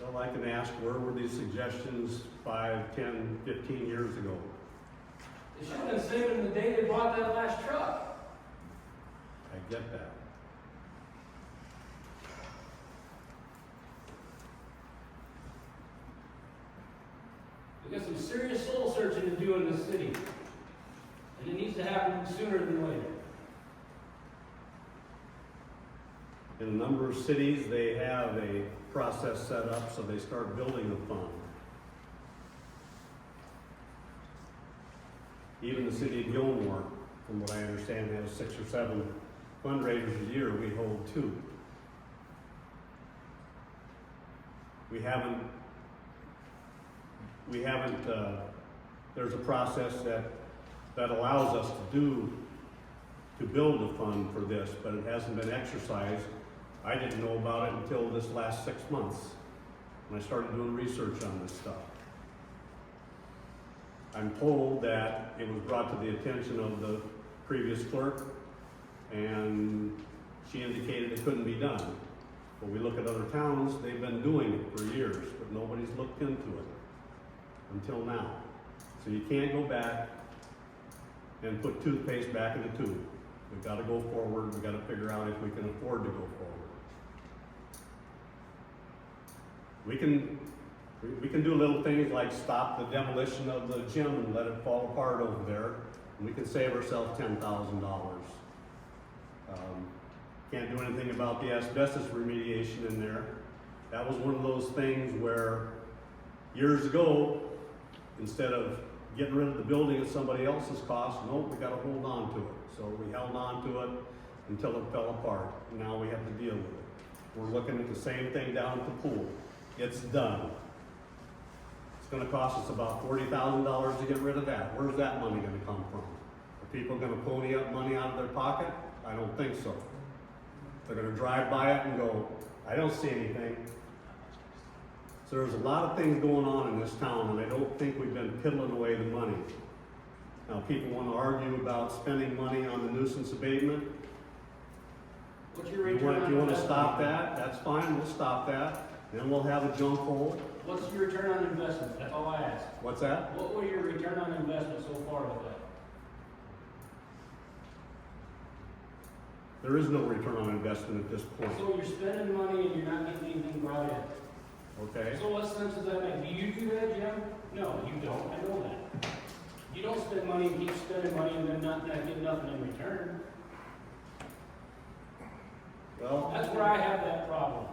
Well, I can ask, where were these suggestions 5, 10, 15 years ago? They should have been saving the day they bought that last truck. I get that. We got some serious soul searching to do in this city. And it needs to happen sooner than later. In a number of cities, they have a process set up so they start building a fund. Even the city of Gilmore, from what I understand, has 6 or 7 fundraisers a year. We hold 2. We haven't, there's a process that allows us to build a fund for this, but it hasn't been exercised. I didn't know about it until this last 6 months, when I started doing research on this stuff. I'm told that it was brought to the attention of the previous clerk, and she indicated it couldn't be done. But we look at other towns, they've been doing it for years, but nobody's looked into it until now. So you can't go back and put toothpaste back in the tube. We've got to go forward. We've got to figure out if we can afford to go forward. We can do little things like stop the demolition of the gym and let it fall apart over there. We can save ourselves $10,000. Can't do anything about the asbestos remediation in there. That was one of those things where years ago, instead of getting rid of the building at somebody else's cost, nope, we gotta hold on to it. So we held on to it until it fell apart. Now we have to deal with it. We're looking at the same thing down at the pool. It's done. It's gonna cost us about $40,000 to get rid of that. Where's that money gonna come from? Are people gonna pony up money out of their pocket? I don't think so. They're gonna drive by it and go, I don't see anything. So there's a lot of things going on in this town, and I don't think we've been piddling away the money. Now, people wanna argue about spending money on the nuisance abatement. What's your You return on want, you wanna investment? stop that? That's fine, we'll stop that. Then we'll have a junk hole. What's your return on investment? That's all I ask. What's that? What was your return on investment so far with that? There is no return on investment at this point, So you're spending money and you're not getting anything brought in. okay? So what sense does that make? Do you do that, Jim? No, you don't. I know that. You don't spend money and keep spending money and then not get nothing in return. Well, That's where I have that problem.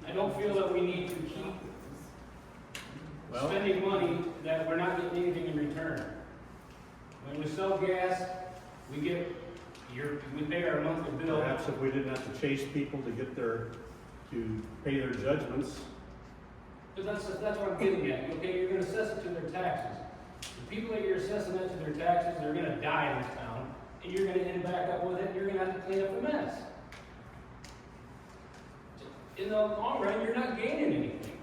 I don't feel that we need to keep well, spending money that we're not getting anything in return. When we sell gas, we pay our monthly bill. perhaps if we didn't have to chase people to pay their judgments. Because that's what I'm getting at. Okay, you're gonna assess it to their taxes. The people that you're assessing that to their taxes, they're gonna die in this town, and you're gonna end back up with it, and you're gonna have to clean up the mess. In the long run, you're not gaining anything.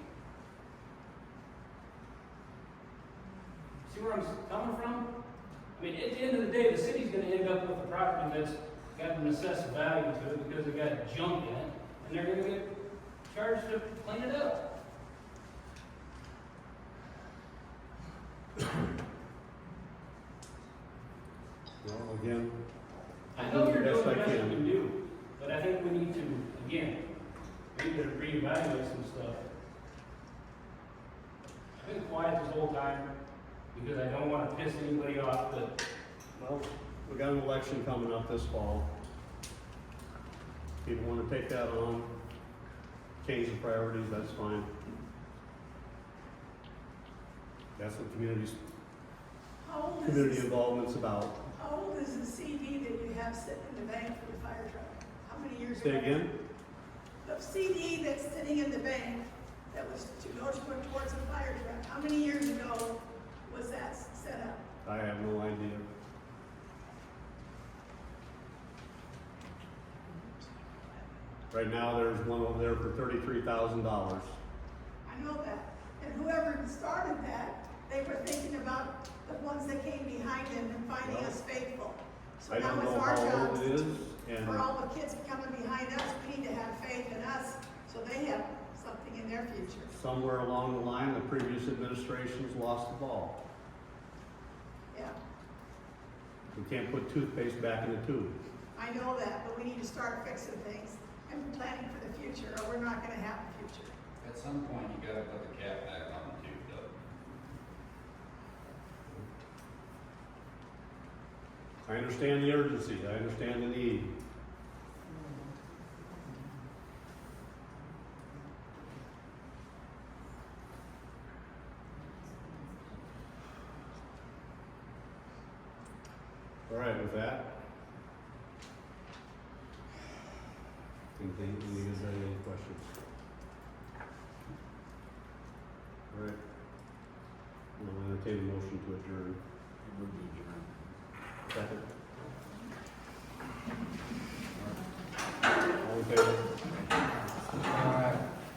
See where I'm coming from? I mean, at the end of the day, the city's gonna end up with a property that's got an assessed value to it because it got junk in it, and they're gonna get charged to clean it up. Well, again, I know you're Yes, doing the I best you can. can do, but I think we need to, again, we need to reevaluate some stuff. I've been quiet this whole time because I don't wanna piss anybody off, but well, we got an election coming up this fall. People wanna take that on, change the priorities, that's fine. That's what How old community is, involvement's about. how old is the CD that you have sitting in the bank for the fire truck? How many years ago? Say again? The CD that's sitting in the bank that was to go towards a fire truck, how many years ago was that set up? I have no idea. Right now, there's one over there for $33,000. I know that. And whoever started that, they were thinking about the ones that came behind them and finding us faithful. So I now don't it's know our how job old it is, and for all the kids coming behind us, we need to have faith in us so they have something in their future. somewhere along the line, the previous administrations lost the ball. Yeah, We can't put toothpaste back in the tube. I know that, but we need to start fixing things and planning for the future, or we're not gonna have a future. At some point, you gotta put the cap back on the tube, though. I understand the urgency, I understand the need. All right, with that. Anything, you guys have any questions? All right. I'll entertain a motion to adjourn. Second. All in favor?